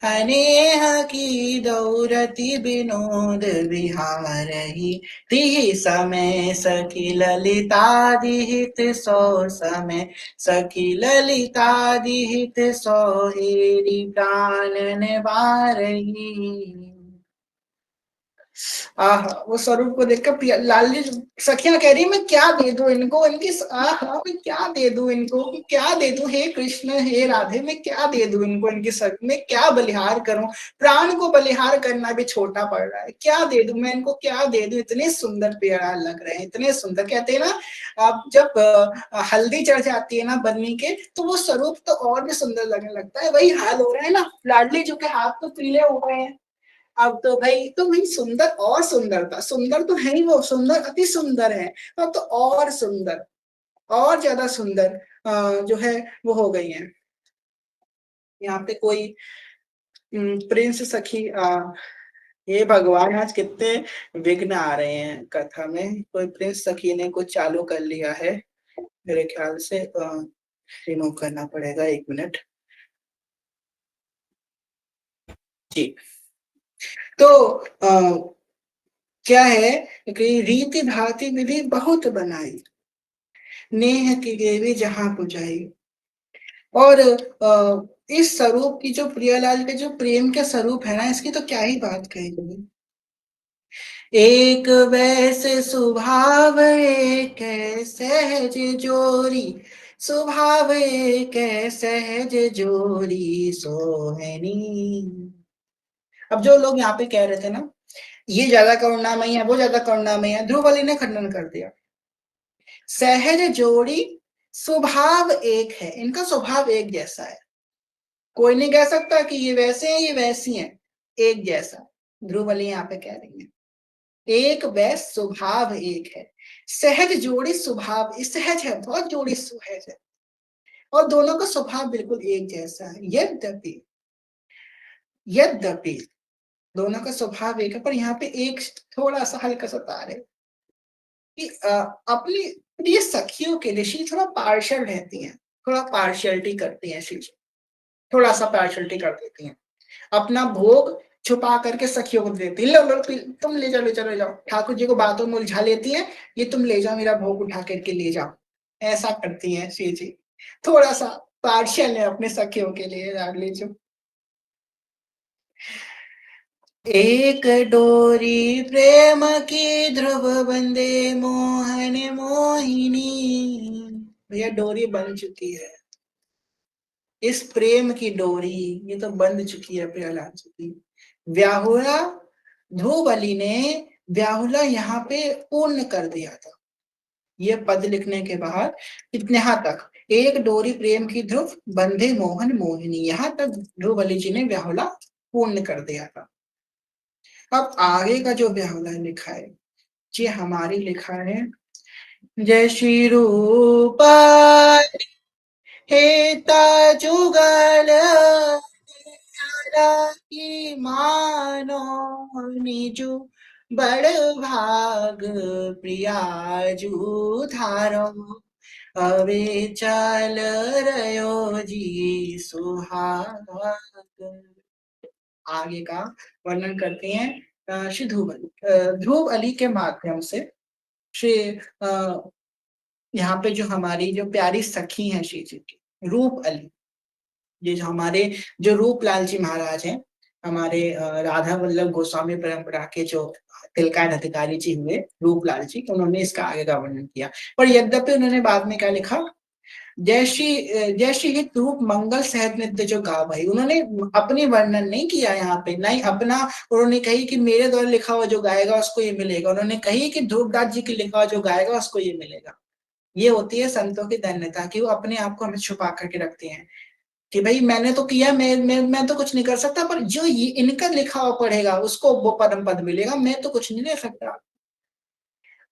अनेह की दौरती विनोद विहारही, तिहि समय सखी ललिता दिहित सौ समय, सखी ललिता दिहित सोहेरी प्राण निवारही। आह, वो स्वरूप को देखकर लाली सखियां कह रही मैं क्या दे दूं इनको, इनकी आह मैं क्या दे दूं इनको, क्या दे दूं, हे कृष्ण हे राधे, मैं क्या दे दूं इनको, इनकी सख में क्या बलिहार करूं, प्राण को बलिहार करना भी छोटा पड़ रहा है, क्या दे दूं मैं इनको, क्या दे दूं, इतने सुंदर प्यारा लग रहे हैं, इतने सुंदर। कहते हैं ना, अब जब हल्दी चढ़ जाती है ना बन्नी के, तो वो स्वरूप तो और भी सुंदर लगने लगता है। वही हाल हो रहा है ना, लाडली जी के हाथ तो पीले हो गए हैं, अब तो भाई सुंदर और सुंदरता, सुंदर तो है ही, वो सुंदर अति सुंदर है, अब तो और सुंदर, और ज्यादा सुंदर जो है वो हो गई है। यहाँ पे कोई प्रिंस सखी, हे भगवान आज कितने विघ्न आ रहे हैं कथा में। कोई प्रिंस सखी ने कुछ चालू कर लिया है, मेरे ख्याल से रिमूव करना पड़ेगा, 1 मिनट जी। तो क्या है कि रीति भांति विधि बहुत बनाई, नेह की देवी जहां पुजाई। और इस स्वरूप की जो प्रियालाल के जो प्रेम के स्वरूप है ना, इसकी तो क्या ही बात कहेंगे। एक वैसे स्वभाव एक सहज जोरी, स्वभाव एक सहज जोरी सोहनी। अब जो लोग यहाँ पे कह रहे थे ना ये ज्यादा करुणामयी है, वो ज्यादा करुणामयी है, ध्रुवली ने खंडन कर दिया। सहज जोड़ी, स्वभाव एक है, इनका स्वभाव एक जैसा है, कोई नहीं कह सकता कि ये वैसे हैं ये वैसी हैं, एक जैसा। ध्रुवली यहाँ पे कह रही है एक वैस स्वभाव एक है, सहज जोड़ी स्वभाव सहज है, बहुत जोड़ी सहज है, और दोनों का स्वभाव बिल्कुल एक जैसा है। यद्यपि यद्यपि दोनों का स्वभाव एक है, पर यहाँ पे एक थोड़ा सा हल्का सा तार है कि अपनी प्रिय सखियों के लिए श्री थोड़ा पार्शियल रहती हैं, थोड़ा पार्शियलिटी करती हैं श्री, थोड़ा सा पार्शियलिटी कर देती हैं, अपना भोग छुपा करके सखियों को देती है, लो लो तुम ले जाओ ले जाओ ले जाओ, ठाकुर जी को बातों में उलझा लेती हैं, ये तुम ले जाओ मेरा भोग उठा करके ले जाओ, ऐसा करती हैं श्री जी, थोड़ा सा पार्शियल है अपने सखियों के लिए लाडली जी। एक डोरी प्रेम की ध्रुव बंदे मोहन मोहिनी, भैया डोरी बन चुकी है, इस प्रेम की डोरी ये तो बंध चुकी है प्रहलाद जी की। व्याहुला ध्रुवली ने व्याहुला यहाँ पे पूर्ण कर दिया था, ये पद लिखने के बाद यहाँ तक एक डोरी प्रेम की ध्रुव, बंधे मोहन मोहिनी। यहाँ तक ध्रुव अली जी ने ब्याहुला पूर्ण कर दिया था। अब आगे का जो ब्याहुला लिखा है, ये हमारी लिखा है। जय श्री रूपाली हेता जुगल की मानो निजु बड़ भाग प्रियाजू धारो। अवे चल रयो जी सुहाग। आगे का वर्णन करते हैं श्री ध्रुव अली के माध्यम से। श्री यहाँ पे जो हमारी जो प्यारी सखी हैं श्री जी की, रूप अली, ये जो हमारे जो रूपलाल जी महाराज हैं, हमारे राधा वल्लभ गोस्वामी परंपरा के जो तिलकायन अधिकारी जी हुए रूपलाल जी, उन्होंने इसका आगे का वर्णन किया। पर यद्यपि उन्होंने बाद में क्या लिखा, जय श्री हित रूप मंगल सहज नित्य जो गा भाई। उन्होंने अपनी वर्णन नहीं किया यहाँ पे, नहीं अपना उन्होंने कही कि मेरे द्वारा लिखा हुआ जो गाएगा उसको ये मिलेगा। उन्होंने कही कि ध्रुवदास जी की लिखा हुआ जो गाएगा उसको ये मिलेगा। ये होती है संतों की धन्यता कि वो अपने आप को हमें छुपा करके रखते हैं कि भाई मैंने तो किया, मैं तो कुछ नहीं कर सकता, पर जो ये इनका लिखा हुआ पढ़ेगा उसको वो परम पद मिलेगा, मैं तो कुछ नहीं ले सकता।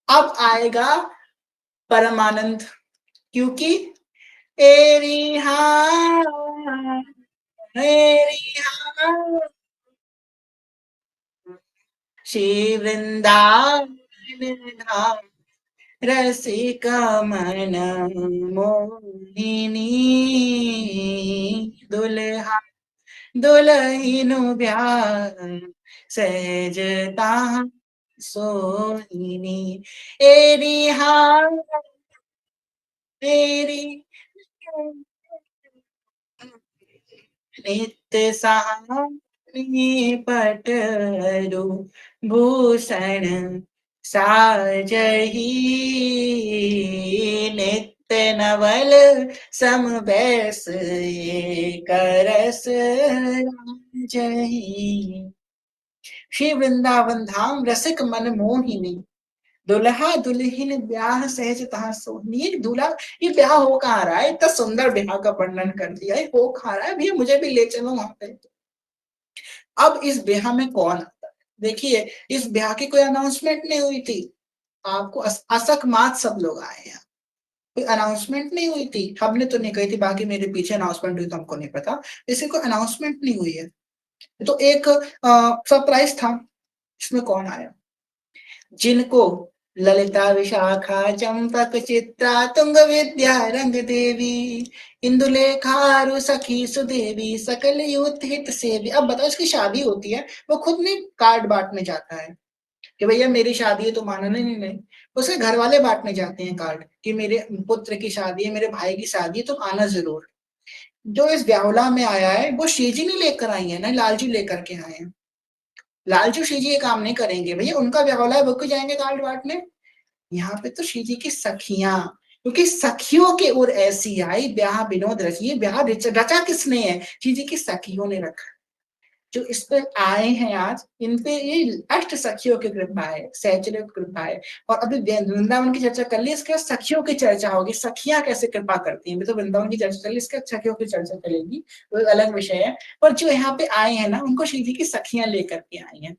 अब आएगा परमानंद, क्योंकि एरी हाँ एरी हाँ श्री वृंदावन धाम रसिक मन मोहिनी। दुल्हा दुल्हनु ब्याह सहजता सोहिनी। एरी हाँ तेरी नित्य सहानी पटरु भूषण साजही। नित्य नवल सम बैस करस जही। श्री वृंदावन धाम रसिक मन मोहिनी। दुल्हा दुल्हन ब्याह सहज तहा सोहनी। ये दूल्हा, ये ब्याह हो कहाँ रहा है, इतना सुंदर ब्याह का वर्णन कर दिया है, हो कहाँ रहा है भैया, मुझे भी ले चलो वहां पे। अब इस ब्याह में कौन आता है, देखिए इस ब्याह की कोई अनाउंसमेंट नहीं हुई थी। आपको असक मात सब लोग आए हैं, कोई अनाउंसमेंट नहीं हुई थी, हमने तो नहीं कही थी, बाकी मेरे पीछे अनाउंसमेंट हुई तो हमको नहीं पता। इसे कोई अनाउंसमेंट नहीं हुई है, तो एक सरप्राइज था। इसमें कौन आया, जिनको ललिता विशाखा चंपक चित्रा तुंग विद्या रंग देवी इंदुलेखारु सखी सुदेवी सकल युत हित सेवी। अब बताओ, इसकी शादी होती है, वो खुद नहीं कार्ड बांटने जाता है कि भैया मेरी शादी है तो मानो, नहीं नहीं नहीं, उसके घर वाले बांटने जाते हैं कार्ड कि मेरे पुत्र की शादी है, मेरे भाई की शादी है, तुम आना जरूर। जो इस ब्यावला में आया है वो शीजी नहीं लेकर आई है ना, लालजी लेकर के आए हैं। लालजी शीजी ये काम नहीं करेंगे भैया, उनका ब्यावला है, वो क्यों जाएंगे कार्ड बांटने। यहाँ पे तो श्री जी की सखियां, क्योंकि सखियों की ओर ऐसी आई ब्याह विनोद रचिए। ब्याह रचा किसने है, श्री जी की सखियों ने रखा। जो इस पे आए हैं आज, इन पे ये अष्ट सखियों की कृपा है, सहचर्य की कृपा है। और अभी वृंदावन की चर्चा कर ली, इसके बाद सखियों की चर्चा होगी, सखियां कैसे कृपा करती हैं। तो वृंदावन की चर्चा चली, इसके बाद सखियों की चर्चा चलेगी, वो एक अलग विषय है। पर जो यहाँ पे आए हैं ना, उनको श्री जी की सखियां लेकर के आई हैं।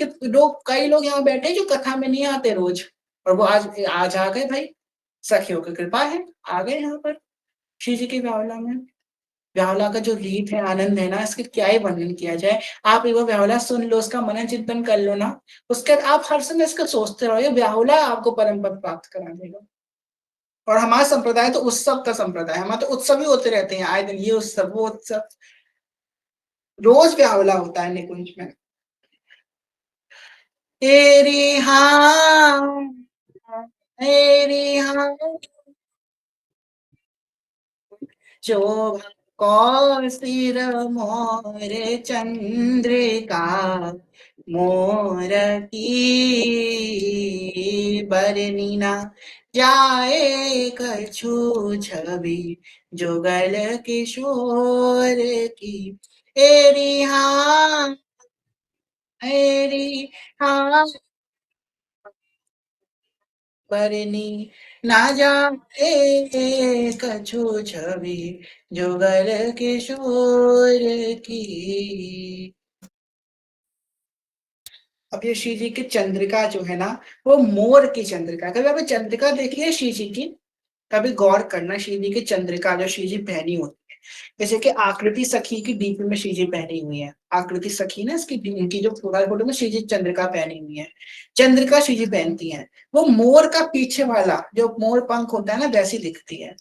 कि लोग, कई लोग यहाँ बैठे जो कथा में नहीं आते रोज, और वो आज आज आ गए भाई, सखियों की कृपा है, आ गए यहाँ पर श्री जी के ब्यावला में। ब्यावला का जो रीत है, आनंद है ना, इसके क्या ही वर्णन किया जाए। आप एक बार ब्यावला सुन लो, उसका मनन चिंतन कर लो ना, उसके बाद आप हर समय इसका सोचते रहो, ये ब्यावला आपको परम पद प्राप्त करा देगा। और हमारा संप्रदाय तो उत्सव का संप्रदाय है, हमारे तो उत्सव ही होते रहते हैं, आए दिन ये उत्सव वो उत्सव, रोज ब्यावला होता है निकुंज में। तेरी हाँ तेरी हाँ शोभा कौशिर मोर चंद्रिका मोर की बरनीना जाए कछु छवि जुगल किशोर की। एरी हाँ एरी हाँ बरनी ना जाने कछु छवि जुगल किशोर की। अब ये श्री जी की चंद्रिका जो है ना, वो मोर की चंद्रिका। कभी आपने चंद्रिका देखी है श्री जी की? कभी गौर करना, श्री जी की चंद्रिका जो श्री जी पहनी होती है, जैसे कि आकृति सखी की डीपी में श्री जी पहनी हुई है। आकृति सखी ना, इसकी इनकी जो प्रोफाइल फोटो में श्री जी चंद्रिका पहनी हुई है, चंद्रिका श्री जी पहनती हैं। वो मोर का पीछे वाला जो मोर पंख होता है ना, वैसी दिखती है।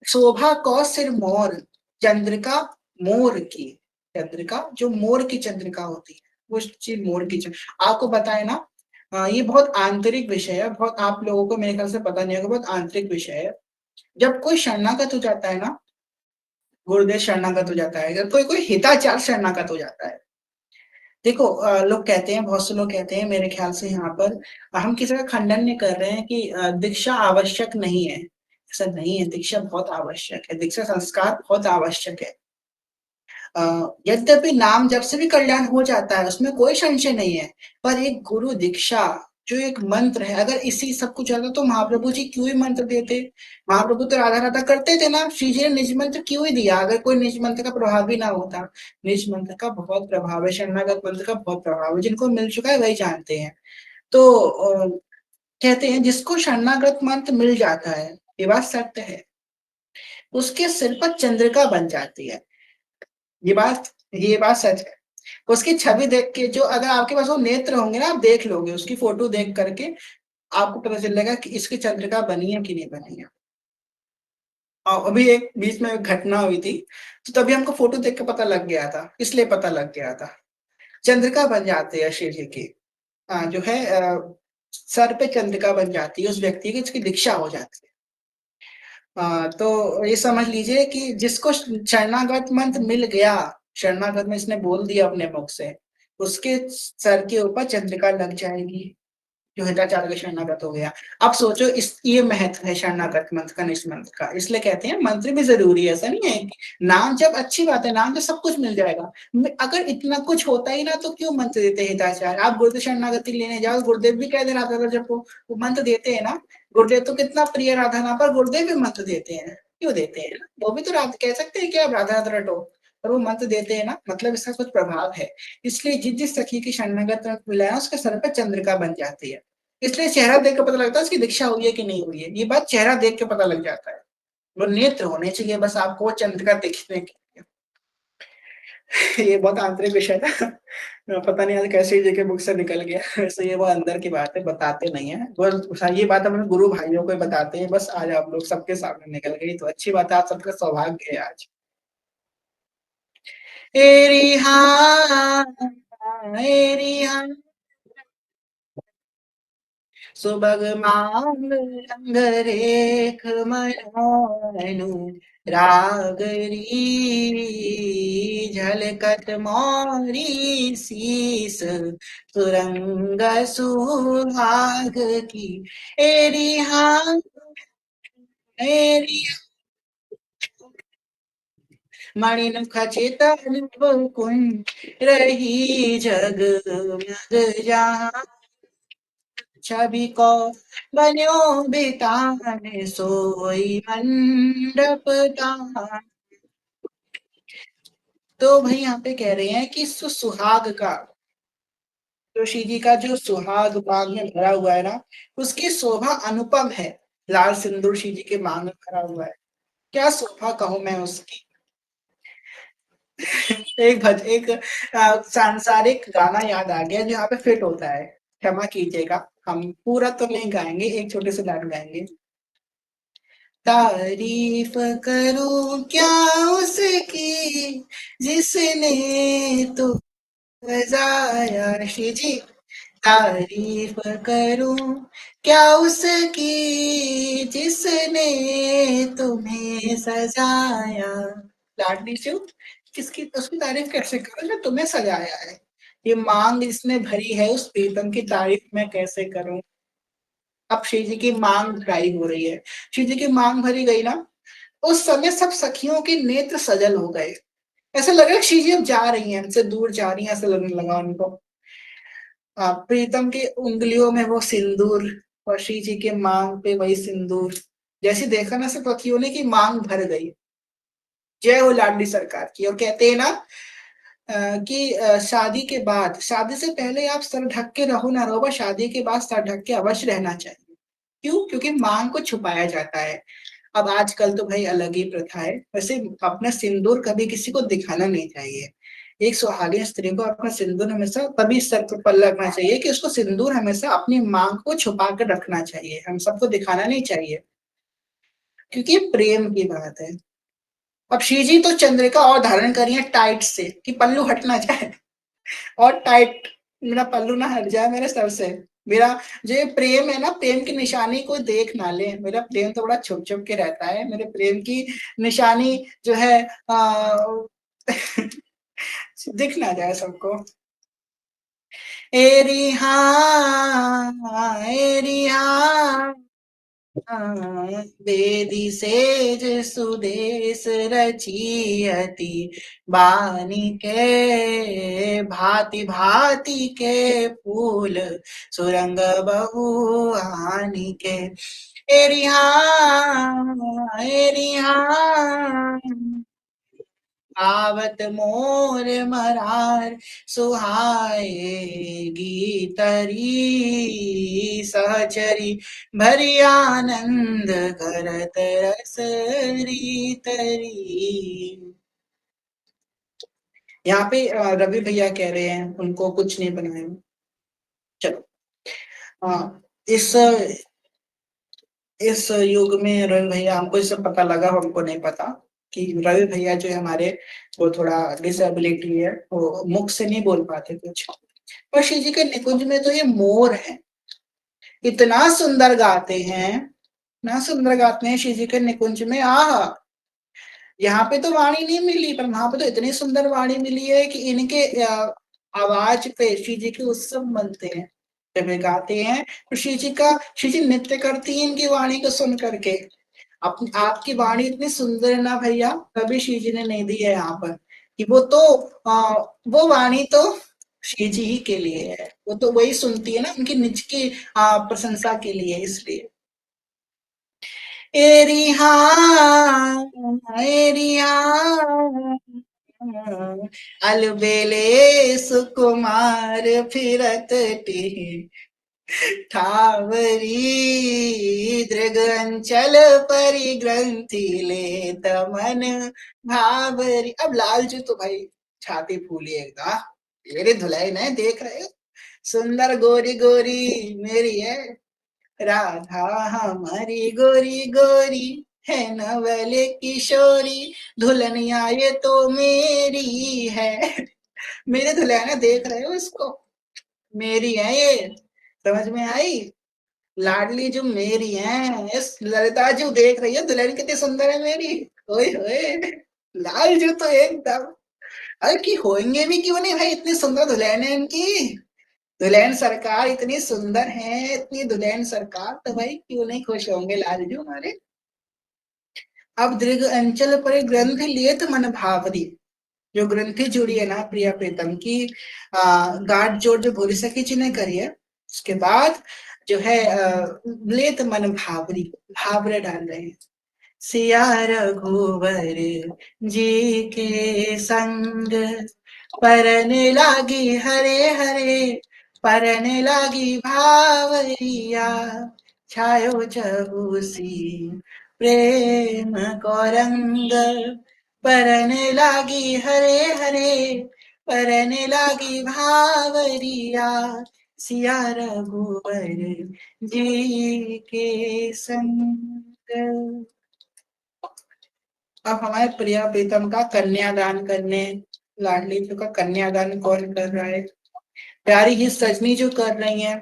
शोभा कौ सिर मोर, चंद्रिका मोर की। चंद्रिका जो मोर की चंद्रिका होती है, वो चीज मोर की आपको बताए ना। ये बहुत आंतरिक विषय है, बहुत आप लोगों को मेरे ख्याल से पता नहीं होगा, बहुत आंतरिक विषय है। जब कोई शरणागत हो जाता है ना, गुरुदेव शरणागत हो जाता है, जब कोई कोई हिताचार शरणागत हो जाता है। देखो लोग कहते हैं, बहुत से लोग कहते हैं, मेरे ख्याल से यहाँ पर हम किसी का खंडन नहीं कर रहे हैं कि दीक्षा आवश्यक नहीं है। ऐसा नहीं है, दीक्षा बहुत आवश्यक है, दीक्षा संस्कार बहुत आवश्यक है। अ, यद्यपि नाम जब से भी कल्याण हो जाता है, उसमें कोई संशय नहीं है। पर एक गुरु दीक्षा जो एक मंत्र है, अगर इसी सब कुछ आता तो महाप्रभु जी क्यों ही मंत्र देते? महाप्रभु तो राधा राधा करते थे ना, श्री जी ने निज मंत्र क्यों ही दिया अगर कोई निज मंत्र का प्रभाव भी ना होता? निज मंत्र का बहुत प्रभाव है, शरणागत मंत्र का बहुत प्रभाव है, जिनको मिल चुका है वही जानते हैं। तो कहते हैं जिसको शरणागत मंत्र मिल जाता है, ये बात सत्य है, उसके सिर पर चंद्रिका बन जाती है। ये बात ये बात सच है। उसकी छवि देख के, जो अगर आपके पास वो नेत्र होंगे ना, आप देख लोगे उसकी फोटो देख करके, आपको पता चलेगा कि इसकी चंद्रिका बनी है कि नहीं बनी है। और अभी एक बीच में एक घटना हुई थी, तो तभी हमको फोटो देख के पता लग गया था, इसलिए पता लग गया था। चंद्रिका बन जाती है शिव जी की। जो है सर पे चंद्रिका बन जाती है उस व्यक्ति की, उसकी दीक्षा हो जाती है। तो ये समझ लीजिए कि जिसको शरणागत मंत्र मिल गया, शरणागत में इसने बोल दिया अपने मुख से, उसके सर के ऊपर चंद्रिका लग जाएगी, जो हिताचार्य का शरणागत हो गया। अब सोचो, इस ये महत्व है शरणागत मंत्र का, निज मंत्र का। इसलिए कहते हैं मंत्र भी जरूरी है, ऐसा नहीं है कि नाम जब अच्छी बात है, नाम तो सब कुछ मिल जाएगा। अगर इतना कुछ होता ही ना तो क्यों मंत्र देते हैं हिताचार्य? आप गुरुदेव शरणागति लेने जाओ, गुरुदेव भी कह दे रहा था जब वो मंत्र देते हैं ना, गुरुदेव तो कितना प्रिय राधा नाम पर, गुरुदेव भी मंत्र देते हैं। क्यों देते हैं? वो भी तो राधा कह सकते हैं कि आप राधा राधा रटो, पर वो मंत्र देते हैं ना, मतलब इसका कुछ प्रभाव है। इसलिए जिस जिस सखी की शरणागत मिला है, उसके सर पर चंद्रिका बन जाती है। इसलिए चेहरा देख के पता लगता है उसकी दीक्षा हुई है कि नहीं हुई है। ये बात चेहरा देख के पता लग जाता है। वो नेत्र होने चाहिए बस आपको वो चंद्रिका दिखने के लिए। ये बहुत आंतरिक विषय था। पता नहीं आज कैसे जी के मुख से निकल गया। वैसे ये वो अंदर की बात है, बताते नहीं है। बस ये बात अपने गुरु भाइयों को ही बताते हैं, बस आज आप लोग सबके सामने निकल गई तो अच्छी बात है, आप सबका सौभाग्य है आज। एरी हाँ, एरी हाँ, सुबग मांग रंग रेख मनानु, रागरी झलकत मोरी शीस, सुरंग सुहाग की। एरी हाँ, एरी मणिन खचित कुंज, रही जग मग जहाँ, छवि को बन्यो बिताने सोई मंडप तान। तो भाई यहाँ पे कह रहे हैं कि सुहाग का, जोशी जी का जो सुहाग बाग में भरा हुआ है ना, उसकी शोभा अनुपम है। लाल सिंदूर श्री जी के मांग में भरा हुआ है, क्या शोभा कहूं मैं उसकी। एक सांसारिक गाना याद आ गया जो यहाँ पे फिट होता है, क्षमा कीजिएगा, हम पूरा तो नहीं गाएंगे, एक छोटे से लाइन गाएंगे। तारीफ करूं क्या उसकी, जिसने तो सजाया। श्री जी, तारीफ करूं क्या उसकी, जिसने तुम्हें सजाया। लाडली क्यों, किसकी उसकी तारीफ कैसे करूं जो तुम्हें सजाया है? ये मांग इसने भरी है, उस प्रीतम की तारीफ मैं कैसे करूं? अब श्री जी की मांग गाई हो रही है, श्री जी की मांग भरी गई ना, उस समय सब सखियों के नेत्र सजल हो गए। ऐसा लग रहा है श्री जी अब जा रही हैं, हमसे दूर जा रही हैं, ऐसा लगने लगा उनको। प्रीतम की उंगलियों में वो सिंदूर, और श्री जी के मांग पे वही सिंदूर, जैसे देखा ना सब पतियों ने कि मांग भर गई। जय हो लाडली सरकार की। और कहते हैं ना कि शादी के बाद, शादी से पहले आप सर ढक के रहो ना रहो, पर शादी के बाद सर ढक के अवश्य रहना चाहिए। क्यों? क्योंकि मांग को छुपाया जाता है। अब आजकल तो भाई अलग ही प्रथा है। वैसे अपना सिंदूर कभी किसी को दिखाना नहीं चाहिए। एक सुहागिन स्त्री को अपना सिंदूर हमेशा तभी सर पर लगना चाहिए कि उसको सिंदूर हमेशा अपनी मांग को छुपा कर रखना चाहिए, हम सबको दिखाना नहीं चाहिए, क्योंकि ये प्रेम की बात है। अब श्री जी तो चंद्रिका और धारण करी है टाइट से कि पल्लू हट ना जाए, और टाइट, मेरा पल्लू ना हट जाए मेरे सर से। मेरा जो ये प्रेम है ना, प्रेम की निशानी कोई देख ना ले। मेरा प्रेम तो बड़ा छुप छुप के रहता है। मेरे प्रेम की निशानी जो है दिख ना जाए सबको। एरी हाँ, एरी हाँ, वेदी सेज सुदेश रचियति, बानी के भांति भांति के फूल सुरंग बहुआनी के। एरिहा, एरिहा, आवत मोर मरार सुहाए, गीतरी सहचरी भरी आनंद करत रस रीतरी। यहाँ पे रवि भैया कह रहे हैं उनको कुछ नहीं बनाया। चलो, हाँ, इस युग में रवि भैया, हमको इससे पता लगा, हमको नहीं पता कि रवि भैया जो है हमारे, वो थोड़ा डिसेबिलिटी है, वो मुख से नहीं बोल पाते कुछ। पर श्री जी के निकुंज में तो ये मोर है, इतना सुंदर गाते हैं, इतना सुंदर गाते हैं श्री जी के निकुंज में। आहा, यहाँ पे तो वाणी नहीं मिली, पर वहां पे तो इतनी सुंदर वाणी मिली है कि इनके आवाज पे श्री जी के उत्सव बनते हैं। जब वे गाते हैं तो श्री जी नृत्य करती है इनकी वाणी को सुन करके। आपकी वाणी इतनी सुंदर है ना भैया, कभी श्री जी ने नहीं दी है यहाँ पर, कि वो तो वो वाणी तो श्री जी ही के लिए है। वो तो वही सुनती है ना, उनकी निज की प्रशंसा के लिए, इसलिए। एरिहा, एरिहा, अलबेले सुकुमार फिरत ठावरी, दृग अंचल परिग्रंथि ले तमन भावरी। अब लालजू तो भाई छाती फूली एकदम, मेरी धुलाई नहीं देख रहे हो, सुंदर गोरी गोरी मेरी है राधा, हमारी गोरी गोरी है नवल किशोरी, दुल्हनिया ये तो मेरी है। मेरे दुल्हन देख रहे हो इसको, मेरी है ये, समझ में आई? लाडली जो मेरी है। इस ललिता जी देख रही है दुल्हन कितनी सुंदर है मेरी, ओए होए। लाल जो तो एकदम, अरे की होंगे भी क्यों नहीं भाई, इतनी सुंदर दुल्हन है इनकी। दुल्हन सरकार इतनी सुंदर है, इतनी दुल्हन सरकार, तो भाई क्यों नहीं खुश होंगे लालजू हमारे। अब दृग अंचल पर ग्रंथ लियत मन भावरी, जो ग्रंथि जुड़ी है ना प्रिया प्रीतम की, गांठ जोड़ जो भोरी सखी जी ने करी है, उसके बाद जो है लेत मन भावरी, भावरे डाल रहे हैं। सिया रघुवर जी के संग, परन लागी हरे हरे, परन लागी भावरिया, छायो चबूसी प्रेम कौरंग, परन लागी हरे हरे, परन लागी भावरिया, सिया रघुवर जी के संग। अब हमारे प्रिया प्रीतम का कन्यादान करने, लाडली जी का कन्यादान कौन कर रहा है? प्यारी ही सजनी जो कर रही है।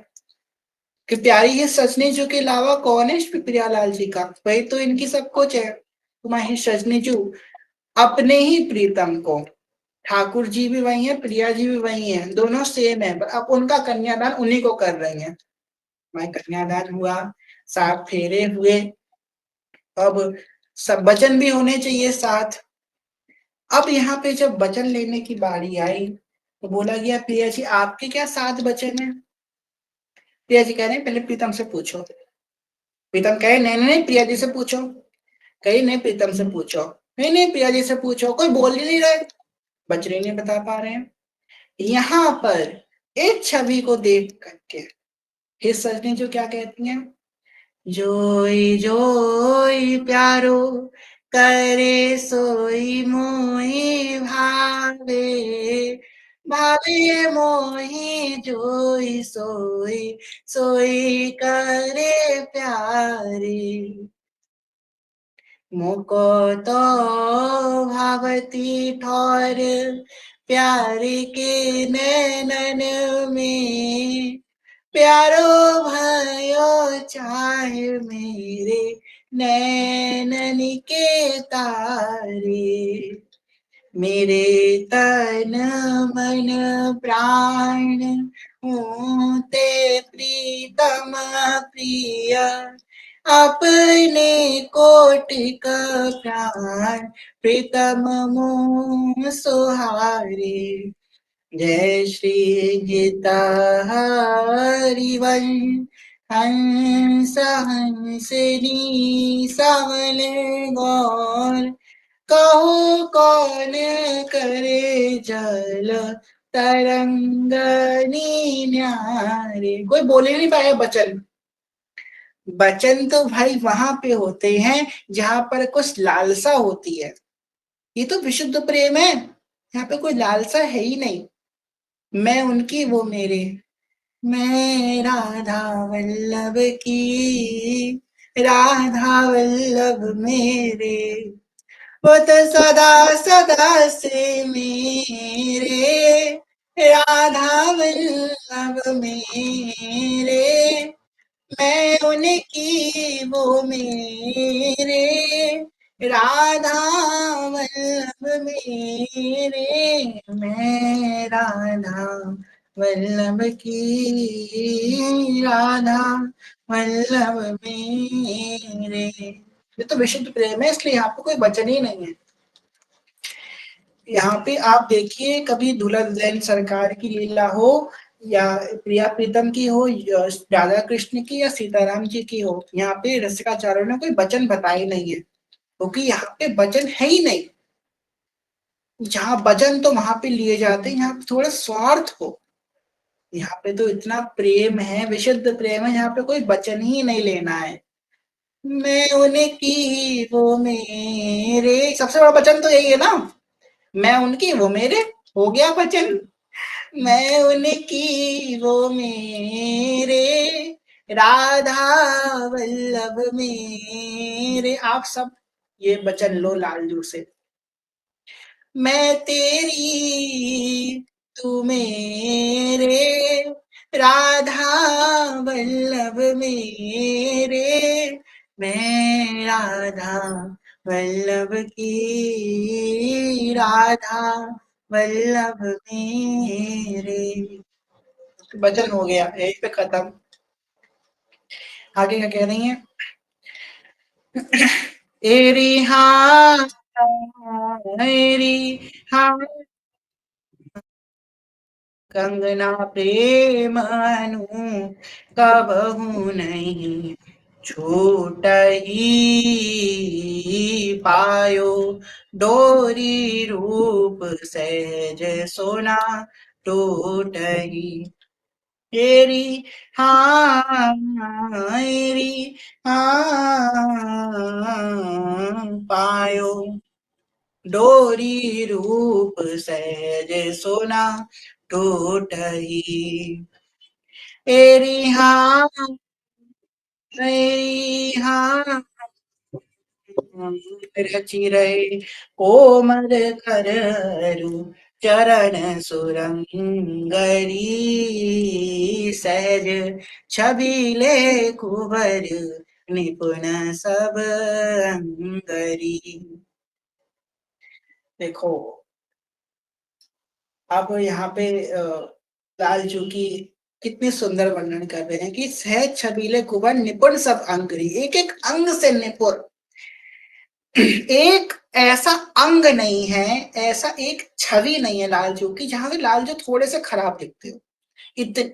कि प्यारी ही सजनी जो के अलावा कौन है प्रियालाल जी का? वही तो इनकी सब कुछ है। तुम्हारी सजनी जो अपने ही प्रीतम को, ठाकुर जी भी वही है, प्रिया जी भी वही है, दोनों सेम है, अब उनका कन्यादान उन्हीं को कर रही है। भाई कन्यादान हुआ, 7 फेरे हुए, अब सब वचन भी होने चाहिए साथ। अब यहाँ पे जब वचन लेने की बारी आई, तो बोला गया प्रिया जी आपके क्या 7 वचन है? प्रिया जी कह रहे हैं पहले प्रीतम से पूछो। प्रीतम कहे नहीं नहीं प्रिया जी से पूछो। कही नहीं प्रीतम से पूछो। नहीं नहीं प्रिया जी से पूछो। कोई बोल ही नहीं रहे, बजरी नहीं बता पा रहे हैं। यहाँ पर एक छवि को देख करके फिर सजनी जो क्या कहती हैं, जोई जोई प्यारो करे सोई मोही भावे, भावे मोही जोई सोई, सोई करे प्यारे। मुको तो भावती ठौर प्यार के नैनन में, प्यारो भयो चाहे मेरे नैनन के तारे। मेरे तन मन प्राण होते प्रीतम प्रिय, अपने कोट का प्राण प्रीतम मोह सुहारे। जय श्री गीता हरिवंश, हंस हंसनी सबल गौर, कहो कौन करे जल तरंगनी न्यारे। कोई बोल ही नहीं पाया बचन। बचन तो भाई वहां पे होते हैं जहां पर कुछ लालसा होती है। ये तो विशुद्ध प्रेम है, यहाँ पे कोई लालसा है ही नहीं। मैं उनकी वो मेरे, मैं राधा वल्लभ की, राधा वल्लभ मेरे, वो तो सदा सदा से मेरे, राधा वल्लभ मेरे, मैं उनकी वो मेरे, राधा वल्लभ मेरे, मैं राधा वल्लभ की, राधा वल्लभ मेरे। ये तो विशुद्ध प्रेम है, इसलिए यहाँ पे कोई वचन ही नहीं है। यहाँ पे आप देखिए कभी दूल्हा दुल्हन सरकार की लीला हो या प्रिया प्रीतम की हो या राधा कृष्ण की या सीताराम जी की हो, यहाँ पे रसिकाचार्यों ने कोई वचन बताए नहीं है, क्योंकि यहाँ पे वचन है ही नहीं। जहाँ वचन तो वहां पे लिए जाते हैं, यहाँ पे थोड़ा स्वार्थ हो। यहाँ पे तो इतना प्रेम है, विशुद्ध प्रेम है, यहाँ पे कोई वचन ही नहीं लेना है। मैं उनकी वो मेरे, सबसे बड़ा वचन तो यही है ना, मैं उनकी वो मेरे, हो गया वचन। मैं उनकी वो मेरे, राधा वल्लभ मेरे। आप सब ये वचन लो लालजू से। मैं तेरी तू मेरे, राधा वल्लभ मेरे, मैं राधा वल्लभ की, राधा वल्लभ मेरे। वचन हो गया, यही पे खत्म। आगे क्या कह रही हैं, एरी हाँ एरी हाँ कंगना प्रेम अनु कबहू नहीं छूट ही पायो, डोरी रूप सहज सोना टूट ही। एरी हाँ एरी हाँ पायो, डोरी रूप सहज सोना टूट ही। एरी हाँ एरी हाँ रची रहे कोमल कररु, चरण सुरंगरी सहज छबीले कुबर, निपुण सब अंगरी। देखो अब यहाँ पे लालजू की कितनी सुंदर वर्णन कर रहे हैं कि सहज छबीले कुबर, निपुण सब अंगरी, एक एक अंग से निपुण। एक ऐसा अंग नहीं है, ऐसा एक छवि नहीं है लालजू की जहां से लालजू थोड़े से खराब दिखते हो।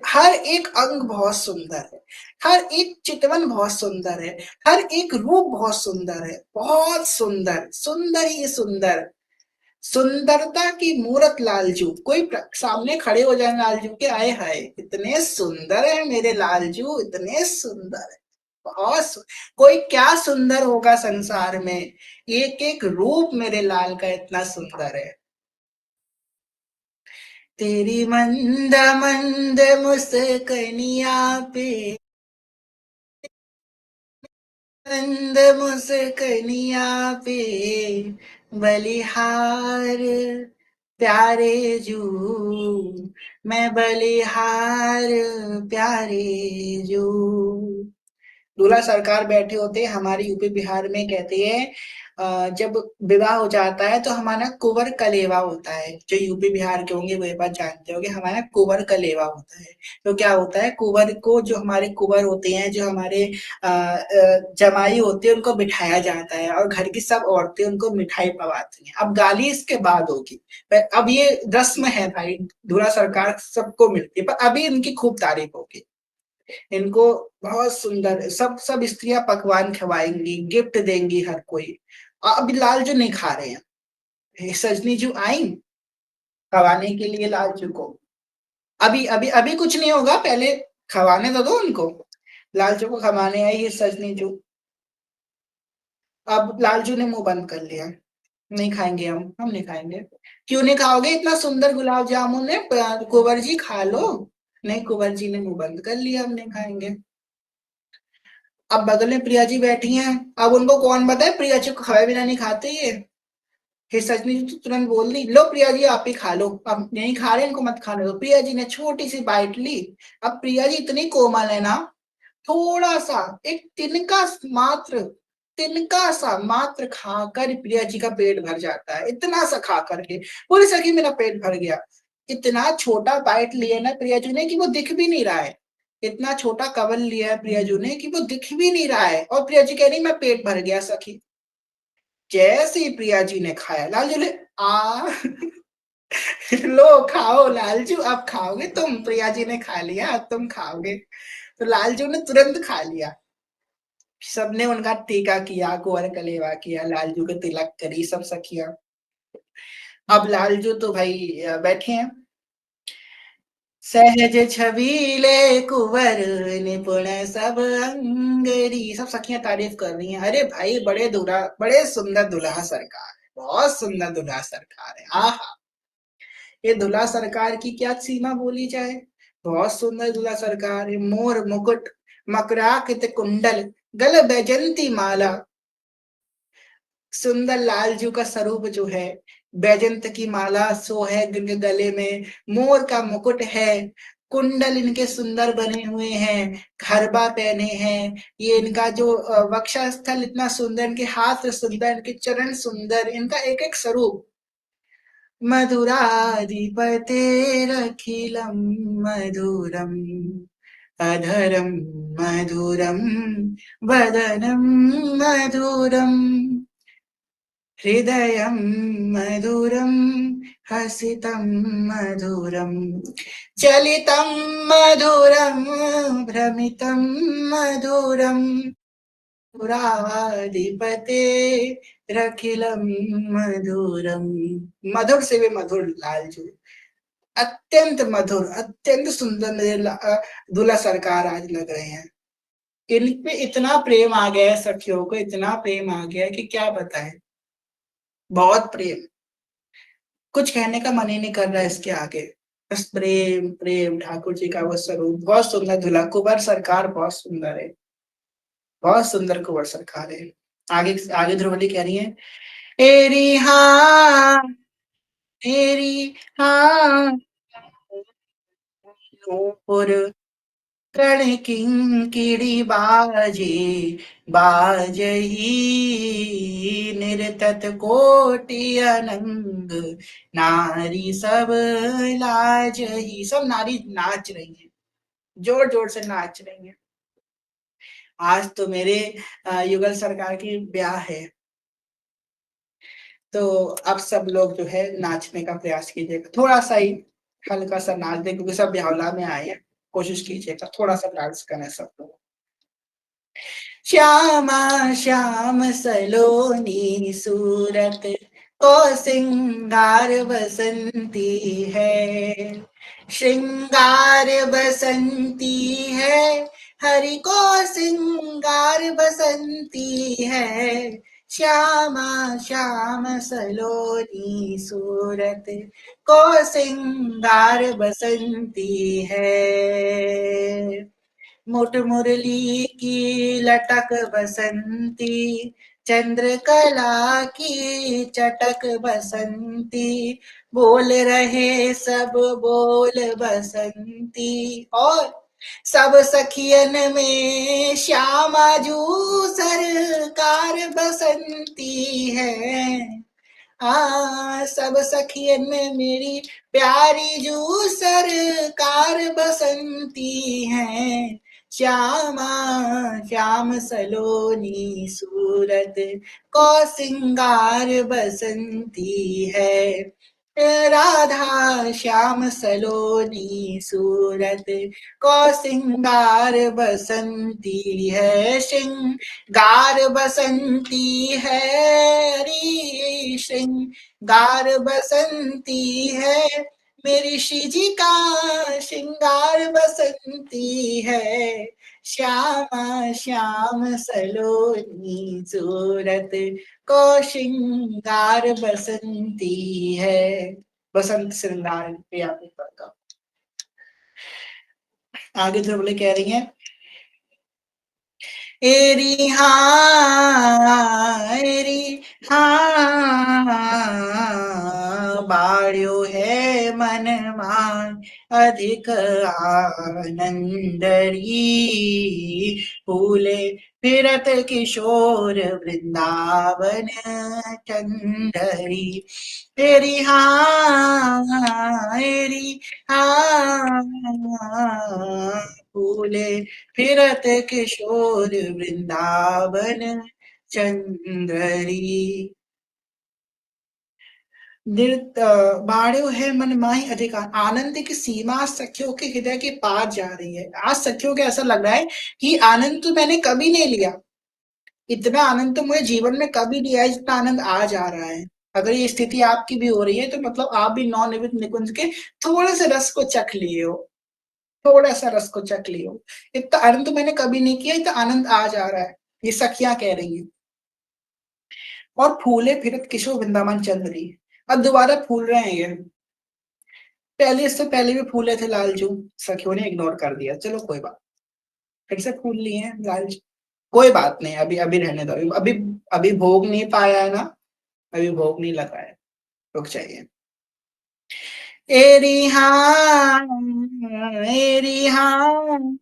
हर एक अंग बहुत सुंदर है, हर एक चितवन बहुत सुंदर है, हर एक रूप बहुत सुंदर है, बहुत सुंदर, सुंदर ही सुंदर, सुंदरता की मूरत लालजू। कोई सामने खड़े हो जाए लालजू के, आए हाय इतने सुंदर है मेरे लालजू, इतने सुंदर है, बहुत कोई क्या सुंदर होगा संसार में, एक एक रूप मेरे लाल का इतना सुंदर है। तेरी मंद मंद मुस्कनिया पे, मंद मुस्कनिया पे बलिहार प्यारे जू, मैं बलिहार प्यारे जू। दूल्हा सरकार बैठे होते हैं हमारे यूपी बिहार में, कहते हैं जब विवाह हो जाता है तो हमारा कुंवर कलेवा होता है। जो यूपी बिहार के होंगे वो ये बात जानते होंगे, हमारा कुंवर कलेवा होता है। तो क्या होता है, कुंवर को, जो हमारे कुंवर होते हैं, जो हमारे जमाई होते हैं, उनको बिठाया जाता है और घर की सब औरतें उनको मिठाई पवाती हैं। अब गाली इसके बाद होगी, पर अब ये रस्म है भाई, दूल्हा सरकार सबको मिलती है, पर अभी इनकी खूब तारीफ होगी। इनको बहुत सुंदर, सब सब स्त्रियां पकवान खवाएंगी, गिफ्ट देंगी हर कोई। अभी लालजू नहीं खा रहे हैं, सजनी जू आई खवाने के लिए लालजू को। अभी अभी अभी कुछ नहीं होगा, पहले खवाने तो दो उनको। लालजू को खवाने आई ये सजनी जू। अब लालजू ने मुंह बंद कर लिया, नहीं खाएंगे हम नहीं खाएंगे। क्यों नहीं खाओगे, इतना सुंदर गुलाब जामुन है, कुंवर जी खा लो। नहीं, कुंवर जी ने मुंह बंद कर लिया, हम नहीं खाएंगे। अब बगल में प्रिया जी बैठी हैं, अब उनको कौन बताए प्रिया जी को खाए बिना नहीं खाते ये। फिर सजनी जी तो तुरंत बोल दी, लो प्रिया जी आप ही खा लो, अब नहीं खा रहे इनको मत खाने दो। प्रिया जी ने छोटी सी बाइट ली। अब प्रिया जी इतनी कोमल है ना, थोड़ा सा, एक तिनका मात्र, तिनका सा मात्र खाकर प्रिया जी का पेट भर जाता है, इतना सा खा करके पूरी सखी मेरा पेट भर गया। इतना छोटा बाइट लिया ना प्रिया जी ने कि वो दिख भी नहीं रहा है, इतना छोटा कवल लिया है प्रिया जी ने कि वो दिख भी नहीं रहा है, और प्रिया जी कह रही मैं पेट भर गया सखी। जैसे ही प्रिया जी ने खाया, लालजू ने आ लो खाओ लालजू, अब खाओगे तुम, प्रिया जी ने खा लिया अब तुम खाओगे। तो लालजू ने तुरंत खा लिया। सबने उनका टीका किया, कुंवर कलेवा किया, लालजू के तिलक करी सब सखिया। अब लालजू तो भाई बैठे हैं। सहज छबीले कुंवर निपुण सब अंगरी, सब सखियां तारीफ कर रही हैं, अरे भाई बड़े दूल्हा, बड़े सुंदर दुल्हा सरकार है, बहुत सुंदर दुल्हा सरकार है। आहा, ये दूल्हा सरकार की क्या सीमा बोली जाए, बहुत सुंदर दूल्हा सरकार है। मोर मुकुट मकराकृत कुंडल गल बैजंती माला, सुंदर लालजू का स्वरूप जो है, बैजंत की माला सो है इनके गले में, मोर का मुकुट है, कुंडल इनके सुंदर बने हुए हैं, खरबा पहने हैं, ये इनका जो वक्षा स्थल इतना सुंदर, इनके हाथ सुंदर, इनके चरण सुंदर, इनका एक एक स्वरूप। मधुराधिपतेरखिलं मधुरम् अधरं मधुरं वदनं मधुरम् हृदयं मधुरं हसितं मधुरं चलितं मधुरं भ्रमितं मधुरम् पुराधिपते रखिलम मधुरम। मधुर से भी मधुर लालजू, अत्यंत मधुर, अत्यंत सुंदर मेरे दूल्हा सरकार आज लग रहे हैं। इन पे इतना प्रेम आ गया है सखियों को, इतना प्रेम आ गया है कि क्या बताएं, बहुत प्रेम, कुछ कहने का मन ही नहीं कर रहा है इसके आगे। बस प्रेम प्रेम, ठाकुर जी का वो स्वरूप, बहुत सुंदर दूल्हा, कुंवर सरकार बहुत सुंदर है, बहुत सुंदर कुंवर सरकार है। आगे आगे ध्रुवली कह रही है, एरी हाँ, एरी हाँ, और कण किंकिणी बाजे, बाजही निरतत कोटि अनंग, नारी सब लाजही, सब नारी नाच रही हैं, जोर जोर से नाच रही हैं। आज तो मेरे युगल सरकार की ब्याह है, तो अब सब लोग जो है नाचने का प्रयास कीजिएगा थोड़ा सा ही, हल्का सा नाच दे, क्योंकि सब ब्यावला में आए हैं, कोशिश कीजिएगा थोड़ा सा डांस करें सब लोग। श्यामा श्याम सलोनी सूरत को सिंगार बसंती है, श्रृंगार बसंती है, हरि को सिंगार बसंती है। श्यामा श्याम सलोनी सूरत को सिंगार बसंती है। मुठ मुरली की लटक बसंती, चंद्रकला की चटक बसंती, बोल रहे सब बोल बसंती, और सब सखियन में श्यामा जू सरकार बसंती है। सब सखियन में मेरी प्यारी जू सरकार बसंती है। श्यामा श्याम सलोनी सूरत को सिंगार बसंती है। राधा श्याम सलोनी सूरत को सिंगार बसंती है, श्रृंगार बसंती है, हरी श्रृंगार बसंती है, मेरी श्री जी का श्रृंगार बसंती है। श्यामा श्याम सलोनी सूरत को श्रृंगार बसंती है। बसंत श्रृंगार प्रिया का। आगे ध्रुवले कह रही हैं, एरी हाँ एरी हाँ बाड़्यो है मन मान अधिक आनंदरी, फूले फिरत किशोर वृंदावन चंदरी। एरी हाँ एरी हाँ फूले फिरत किशोर वृंदावन चंद्री। बाढ़ो है मन माही अधिकार, आनंद की सीमा सखियों के हृदय के पार जा रही है। आज सखियों को ऐसा लग रहा है कि आनंद तो मैंने कभी नहीं लिया, इतना आनंद तो मुझे जीवन में कभी नहीं आया जितना आनंद आज आ रहा है। अगर ये स्थिति आपकी भी हो रही है तो मतलब आप भी नौ निवृत्त निकुंज के थोड़े से रस को चख लिए हो, थोड़ा सा रस को चख लियो। इतना आनंद तो मैंने कभी नहीं किया, इतना आनंद आज आ रहा है, ये सखियां कह रही हैं। और फूले फिरत किशोर वृंदावन चंद्री, अब दोबारा फूल रहे हैं ये। पहले इससे पहले भी फूले थे लालजू, सखियों ने इग्नोर कर दिया, चलो कोई बात, फिर से फूल लिए हैं लालजू, कोई बात नहीं, अभी अभी रहने दो, अभी अभी भोग नहीं पाया है ना, अभी भोग नहीं लगा है, रुक जाइए। एरी हाँ एरी हाँ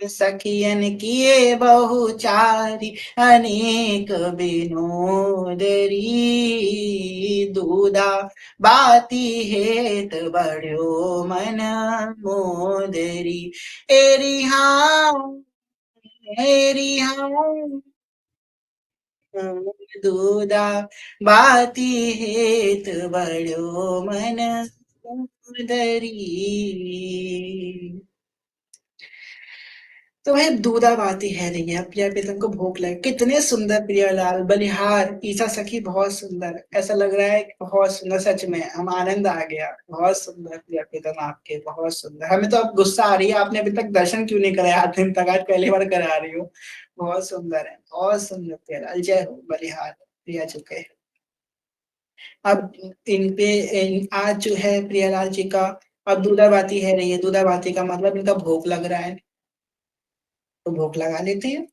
सखियन किए बहुचारी अनेक बिनोदरी, दूधा बाती हेत बढ़्यो मन मोदरी। एरी हाँ एरी हाँ दूधा बाती हेत बढ़्यो मन मोदरी। तो भाई दूधा बाती है रही है, प्रिया प्रीतम को भूख लगे, कितने सुंदर प्रियालाल बलिहार ईसा सखी, बहुत सुंदर, ऐसा लग रहा है बहुत सुंदर, सच में हम आनंद आ गया, बहुत सुंदर प्रिया प्रीतम आपके, बहुत सुंदर। हमें तो अब गुस्सा आ रही है, आपने अभी तक दर्शन क्यों नहीं कराया आज दिन तक, आज पहली बार करा रही हो, बहुत सुंदर है, बहुत सुंदर प्रियालाल, जय हो बलिहार प्रिया चुके। अब आज जो है प्रियालाल जी का, अब दूधाबाती है रही है, दूधाबाती का मतलब इनका भोग लग रहा है, तो भोग लगा लेते हैं।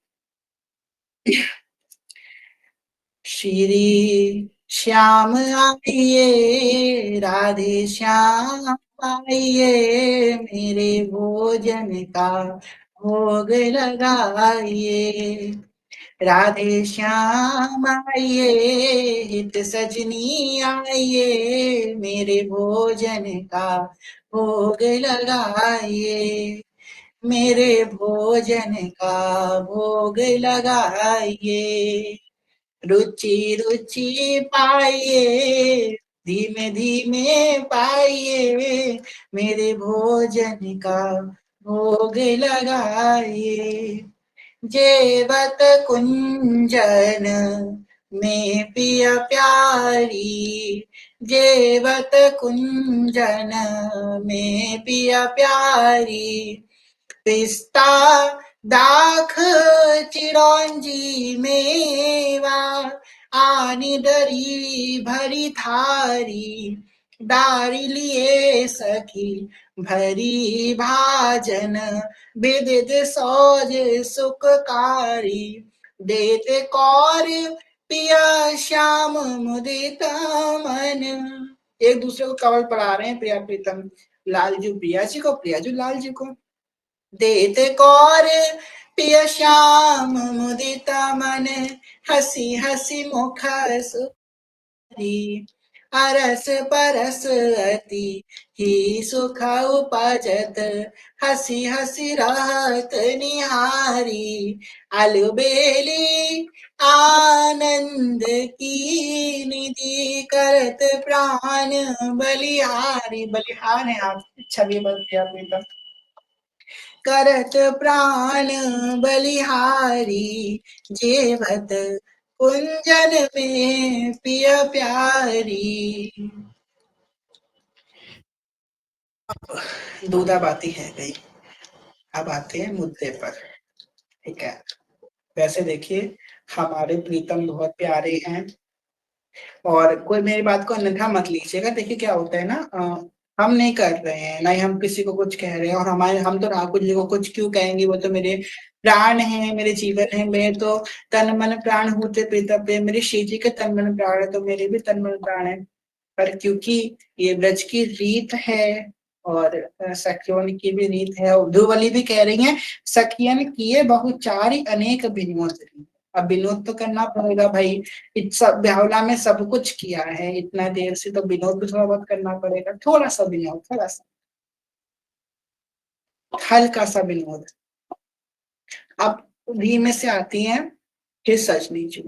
श्री श्याम आइए राधे श्याम आइए, मेरे भोजन का भोग लगाइए। राधे श्याम आइए हित सजनी आइए, मेरे भोजन का भोग लगाइए, मेरे भोजन का भोग लगाइए। रुचि रुचि पाइए धीमे धीमे पाइए मेरे भोजन का भोग लगाइए। जेवत कुंजन में पिया प्यारी, जेवत कुंजन में पिया प्यारी। पिस्ता दाख चिरौंजी मेवा आनी डरी भरी थारी। डारी लिए सखी भरी भाजन विदित सौज सुखकारी। देते कौर पिया श्याम मुदित मन। एक दूसरे को कवल पढ़ा रहे हैं प्रिया प्रीतम, लालजू प्रिया जी को, प्रिया जी लाल जी को। देते कौर पिय श्याम मुदित मन, हसी हसी मुख सुखी। अरस परस अति ही सुख उपजत, हसी हसी रहत निहारी। अलबेली आनंद की निधि करत प्राण बलिहारी। बलिहार है आप, छवि बलते अपनी तक करत प्राण बलिहारी। जेवत कुंजन में पिय प्यारी। दूधा बाती है गई, अब आते हैं मुद्दे पर। ठीक है, वैसे देखिए हमारे प्रीतम बहुत प्यारे हैं और कोई मेरी बात को अन्यथा मत लीजिएगा। देखिए क्या होता है ना, हम नहीं कर रहे हैं, ना ही हम किसी को कुछ कह रहे हैं, और हमारे हम तो राहुल जी को कुछ क्यों कहेंगे, वो तो मेरे प्राण है, मेरे जीवन है, मेरे तो तन मन प्राण होते प्रीतम पे। मेरे श्री जी के तन मन प्राण है तो मेरे भी तन मन प्राण है। पर क्योंकि ये ब्रज की रीत है और सखियों की भी रीत है, उर्दूवली भी कह रही है सखियन किए बहुचारी अनेक विनोद। अब विनोद तो करना पड़ेगा भाई, इस सब ब्यावला में सब कुछ किया है इतना देर से, तो विनोद भी थोड़ा बहुत करना पड़ेगा, थोड़ा सा विनोद, थोड़ा सा हल्का सा विनोद। अब भी में से आती हैं फिर सजनी जी।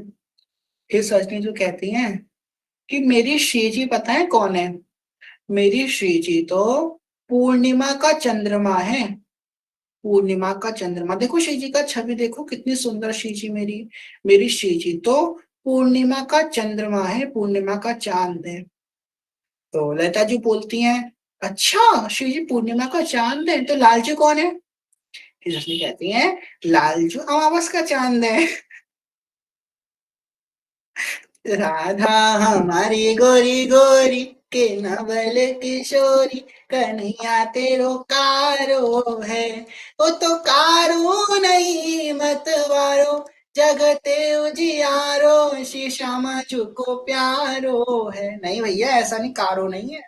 फिर सजनी जी कहती हैं कि मेरी श्री जी पता है कौन है? मेरी श्री जी तो पूर्णिमा का चंद्रमा है। पूर्णिमा का चंद्रमा, देखो श्री जी का छवि देखो कितनी सुंदर श्री जी मेरी। मेरी श्री जी तो पूर्णिमा का चंद्रमा है, पूर्णिमा का चांद है। तो लता जी बोलती हैं अच्छा श्री जी पूर्णिमा का चांद है, तो लालजू कौन है? फिर रश्मि कहती है लालजू अमावस का चांद है। राधा हमारी गोरी गोरी के नवल किशोरी, कन्हैया तेरो कारो है। वो तो कारो नहीं मतवारो, जगते उजियारो, श्री श्यामा को प्यारो है। नहीं भैया ऐसा नहीं, कारो नहीं है,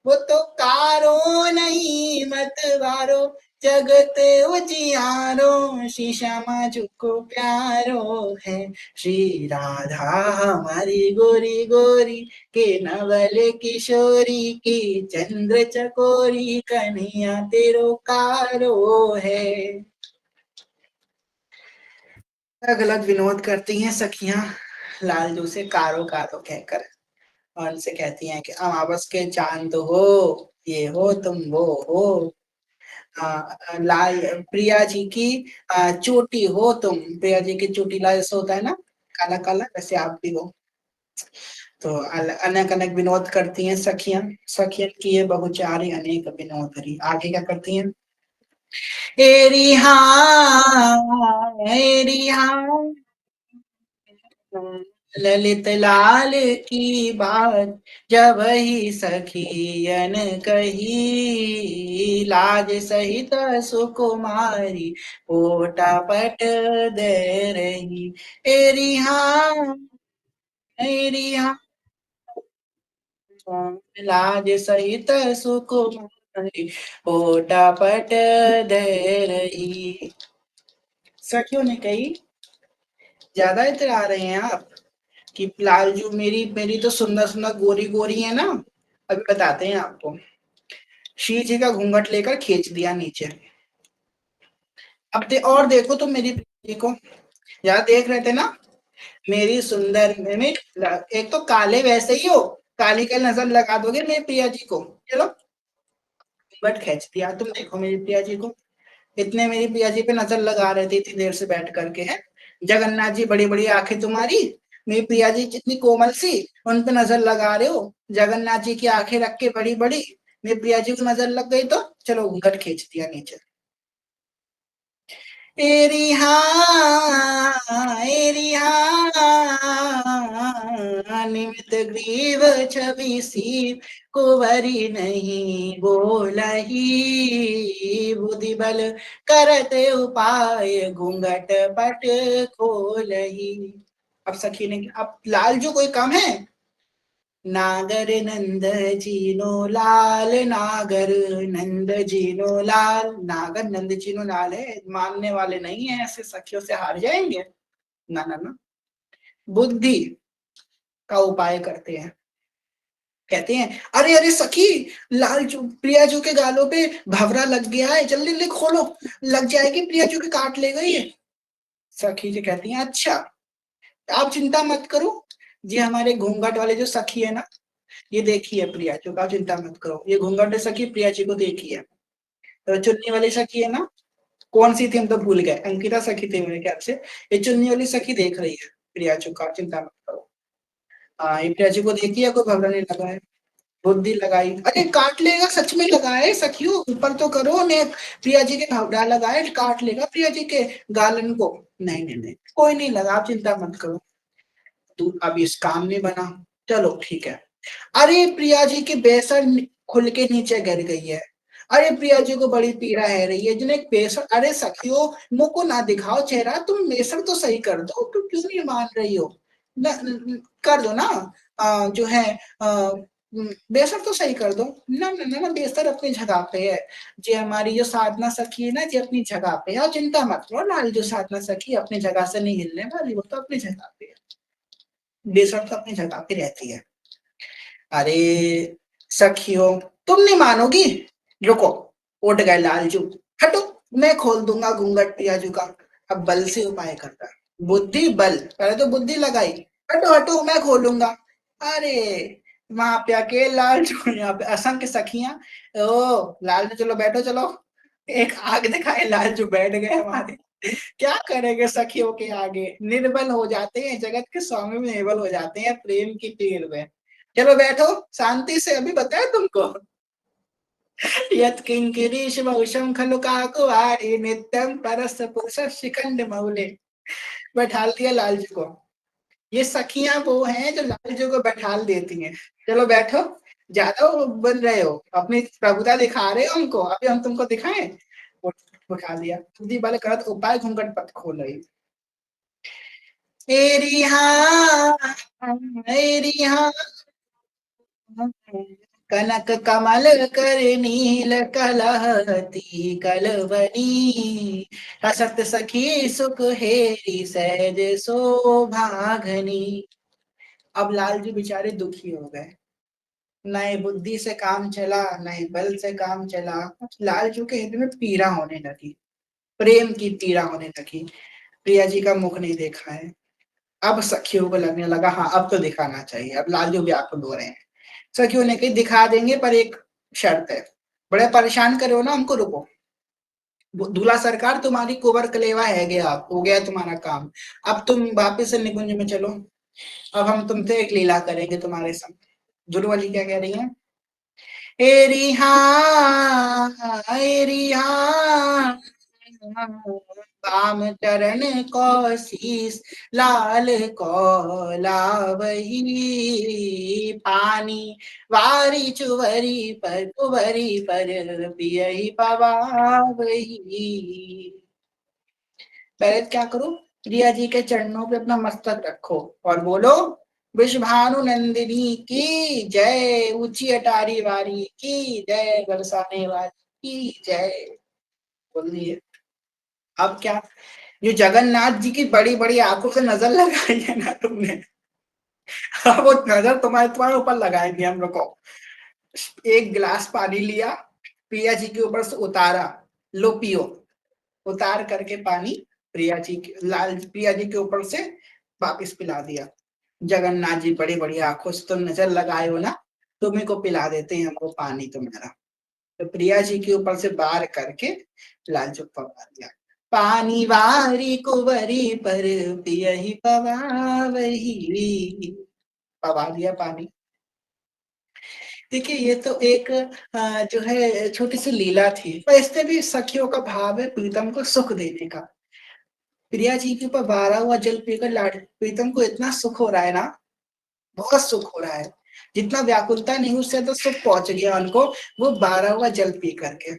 वो तो कारो नहीं मतवारो, जगत उजियारो, श्री श्यामा को प्यारो है। श्री राधा हमारी गोरी गोरी के नवल किशोरी की, चंद्र चकोरी कन्हैया तेरो कारो है। अलग अलग विनोद करती हैं सखियां लालजू से कारो कारो कहकर, और उनसे कहती हैं कि अमावस के चांद हो, ये हो तुम वो हो। लाल प्रिया जी की चोटी हो तुम, प्रिया जी की चोटीला जैसे होता है ना काला काला, वैसे आप भी हो। तो अनेक अनेक विनोद करती हैं सखियां, सखियन की ये बहुचारी अनेक विनोद करी। आगे क्या करती हैं? एरी हाँ एरी हाँ, ललित लाल की बात जब ही सखियन कही, लाज सहित सुकुमारी ओटा पट दे रही। एरी हाँ एरी हाँ, लाज सहित सुकुमारी ओटा पट दे रही। सखियों ने कही ज्यादा इतरा रहे हैं आप कि लालजू मेरी मेरी तो सुंदर सुंदर गोरी गोरी है ना। अभी बताते हैं आपको। श्री जी का घूंघट लेकर खींच दिया नीचे। अब और देखो तो मेरी देखो, यार देख रहे थे ना मेरी सुंदर में, एक तो काले वैसे ही हो, काली काली नजर लगा दोगे मेरी प्रिया जी को। चलो बट खींच दिया। तुम देखो मेरी प्रिया जी को, इतने मेरी प्रिया जी पे नजर लगा रहे थे इतनी देर से बैठ करके है। जगन्नाथ जी बड़ी बड़ी आंखें तुम्हारी, मेरी प्रिया जी कितनी कोमल सी, उन पे नजर लगा रहे हो। जगन्नाथ जी की आंखें रख के बड़ी बड़ी, मेरी प्रिया जी को नजर लग गई तो चलो घूंघट खींच दिया नीचे। एरी हाँ एरी हाँ निमित ग्रीव छवि सी, कुंवरी नहीं बोलही, बुद्धि बल करत उपाय घूंघट पट खोलही। अब सखी ने, अब लाल जो कोई कम है, नागर नंद जीनो लाल, नागर नंद जीनो लाल। नागर नंद जीनो लाल है, मानने वाले नहीं है, ऐसे सखियों से हार जाएंगे। ना ना ना, बुद्धि का उपाय करते हैं। कहते हैं अरे अरे सखी, लाल जो प्रिया जो के गालों पे भवरा लग गया है, जल्दी जल्दी खोलो, लग जाएगी, प्रिया जो के काट ले गई है। सखी जी कहती हैं अच्छा, आप चिंता मत करो, जी हमारे घूंघट वाले जो सखी है ना, ये देखी है प्रिया जी का, चिंता मत करो, ये घूंघट सखी प्रिया जी को देखी है। तो चुन्नी वाली सखी है ना, कौन सी थी हम तो भूल गए, अंकिता सखी थी मेरे ख्याल से। ये चुन्नी वाली सखी देख रही है प्रिया जी का, चिंता मत करो। हाँ ये प्रिया जी को देखी है, कोई भवरा नहीं लगा है। बुद्धि लगाई, अरे काट लेगा, सच में लगा है सखियों, ऊपर तो करो ने, प्रिया जी के भवरा लगाए, काट लेगा प्रिया जी के गालन को। नहीं नहीं नहीं, कोई नहीं लगा, आप चिंता मत करो, तू अब इस काम में बना, चलो ठीक है। अरे प्रिया जी की बेसन खुल के नीचे गिर गई है, अरे प्रिया जी को बड़ी पीड़ा है रही है, जिन्हें बेसन, अरे सखियों मुंह को ना दिखाओ चेहरा, तुम बेसन तो सही कर दो, तुम क्यों नहीं मान रही हो, कर दो ना, जो है बेसर तो सही कर दो। ना ना ना ना, बेसर अपनी जगह पे है, जी हमारी जो साधना सखी है ना जी अपनी जगह पे है, और चिंता मत करो लाल, जो साधना सखी अपनी जगह से नहीं हिलने वाली, वो तो अपनी जगह पे है, बेसर तो अपनी जगह पे रहती है। अरे सखियों, तुम नहीं मानोगी, रुको, उठ गए लालजू, हटो, मैं खोल दूंगा घूंघट पियाजू का। अब बल से उपाय करता, बुद्धि बल, पहले तो बुद्धि लगाई, हटो हटो मैं खोलूंगा। अरे वहां पे अकेले लालजू, यहाँ पे असंख्य सखियां, ओ लालजू चलो बैठो चलो, एक आग दिखाए, लालजू बैठ गए हमारे। क्या करेंगे सखियों के आगे, निर्बल हो जाते हैं, जगत के स्वामी में निर्बल हो जाते हैं प्रेम की पीड़ में। चलो बैठो शांति से, अभी बताया तुमको, यत् किंकिरीश बहुशं खलु काकुवारी नित्यं परस पुरुष शिखंड मौले। बैठाल दिया लाल जी को। ये सखियां वो हैं जो लाल जी को बैठाल देती हैं। चलो बैठो, ज्यादा वो बन रहे हो, अपनी प्रभुता दिखा रहे हो हमको, अभी हम तुमको दिखाएं। उठा लिया, बुद्धि बल करत उपाय घूंघट पट खोल रही। एरी हाँ एरी हाँ, कनक कमल कर नील कलहती कलवनी, हसत सखी सुख हेरी सहज शोभाघनी। अब लाल जी बेचारे दुखी हो गए, नए बुद्धि से काम चला, नए बल से काम चला, लाल जी के हृदय में पीड़ा होने लगी, प्रेम की पीड़ा होने लगी, प्रिया जी का मुख नहीं देखा है। अब सखियों को लगने लगा हाँ अब तो दिखाना चाहिए, अब लालजू व्याकुल हो रहे हैं। सखियों ने कही दिखा देंगे पर एक शर्त है, बड़े परेशान करे हो ना हमको, रुको, दूल्हा सरकार तुम्हारी कुंवर कलेवा है गया, हो गया तुम्हारा काम, अब तुम वापिस से निकुंज में चलो, अब हम तुमसे एक लीला करेंगे तुम्हारे संग। दुर्वाली क्या कह रही है, एरी हाँ एरी हाँ, काम चरण को शीस लाल को लावही, पानी वारी चुवरी पर कुवरी पर पियही पवावही। पहले क्या करो, प्रिया जी के चरणों पे अपना मस्तक रखो और बोलो विश्वभानु नंदिनी की जय, ऊंची अटारी वारी की जय, बरसाने वाली की जय, बोलिए। अब क्या, जो जगन्नाथ जी की बड़ी बड़ी आंखों से नजर लगाई है ना तुमने, अब वो नजर तुम्हारे तुम्हारे ऊपर लगाएंगे हम लोग को। एक गिलास पानी लिया, प्रिया जी के ऊपर से उतारा, लो पियो, उतार करके पानी प्रिया जी के लाल प्रिया जी के ऊपर से वापिस पिला दिया। जगन्नाथ जी बड़ी बड़ी आंखों से तुम नजर लगाए हो ना, तुम्ही को पिला देते हैं हमको पानी तुम्हारा। तो प्रिया जी के ऊपर से बार करके लाल चौक पवा दिया। पानी वारी कुंवरी पर पियहि पवावही, पवा दिया पानी। देखिए ये तो एक जो है छोटी सी लीला थी, पर इससे भी सखियों का भाव है प्रीतम को सुख देने का। प्रिया जी के ऊपर बारा हुआ जल पीकर लाड प्रीतम को इतना सुख हो रहा है ना, बहुत सुख हो रहा है। जितना व्याकुलता नहीं उससे तो सुख पहुंच गया उनको, वो बारा हुआ जल पी करके।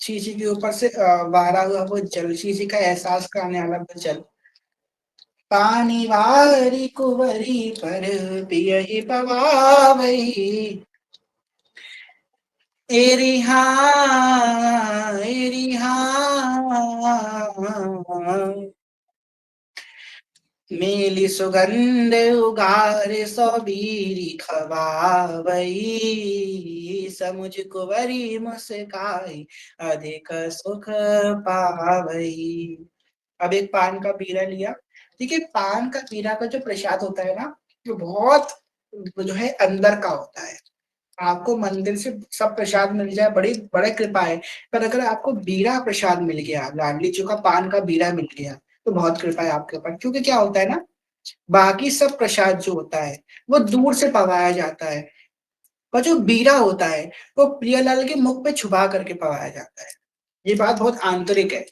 श्री जी के ऊपर से बारा हुआ वो जल, श्री जी का एहसास कराने वाला वो जल। पानी वारी कुंवरी पर पियहि पवावही, एरी हाँ एरी हाँ, मेली सुगंध उगार सौबीरी खवावई, समुझ कुंवरी मुस्काई अधिक सुख पावई। अब एक पान का पीरा लिया। देखिए पान का पीरा का जो प्रसाद होता है ना, जो बहुत जो है अंदर का होता है। आपको मंदिर से सब प्रसाद मिल जाए बड़ी बड़े कृपा है, पर अगर आपको बीड़ा प्रसाद मिल गया, लाडली चूका पान का बीड़ा मिल गया, तो बहुत कृपा है आपके ऊपर। क्योंकि क्या होता है ना, बाकी सब प्रसाद जो होता है वो दूर से पवाया जाता है, पर जो बीड़ा होता है वो प्रियलाल के मुख पे छुपा करके पवाया जाता है। ये बात बहुत आंतरिक है।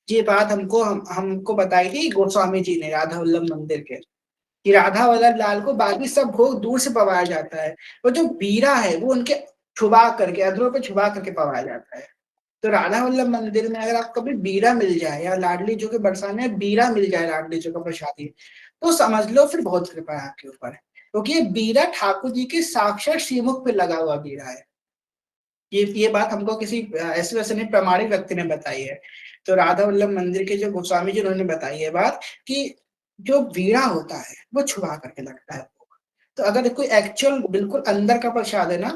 ये बात हमको बताई थी गोस्वामी जी ने राधा वल्लभ मंदिर के, कि राधा वल्लभ लाल को बाकी सब भोग दूर से पवाया जाता है, और जो बीड़ा है वो उनके छुपा करके अधरों पे छुपा करके पवाया जाता है। तो राधा वल्लभ मंदिर में अगर आपको कभी बीड़ा मिल जाए, या लाडली जो के बरसाने में बीड़ा मिल जाए लाडली जो का प्रसादी, तो समझ लो फिर बहुत कृपा है आपके ऊपर, क्योंकि ये बीड़ा ठाकुर जी के साक्षात श्रीमुख पे लगा हुआ बीड़ा है। ये बात हमको किसी ऐसे वैसे नहीं, प्रामाणिक व्यक्ति ने बताई है। तो राधा वल्लभ मंदिर के जो गोस्वामी जी उन्होंने बताई है बात, कि जो वीणा होता है वो छुपा करके लगता है। तो अगर कोई एक्चुअल बिल्कुल अंदर का प्रसाद है ना,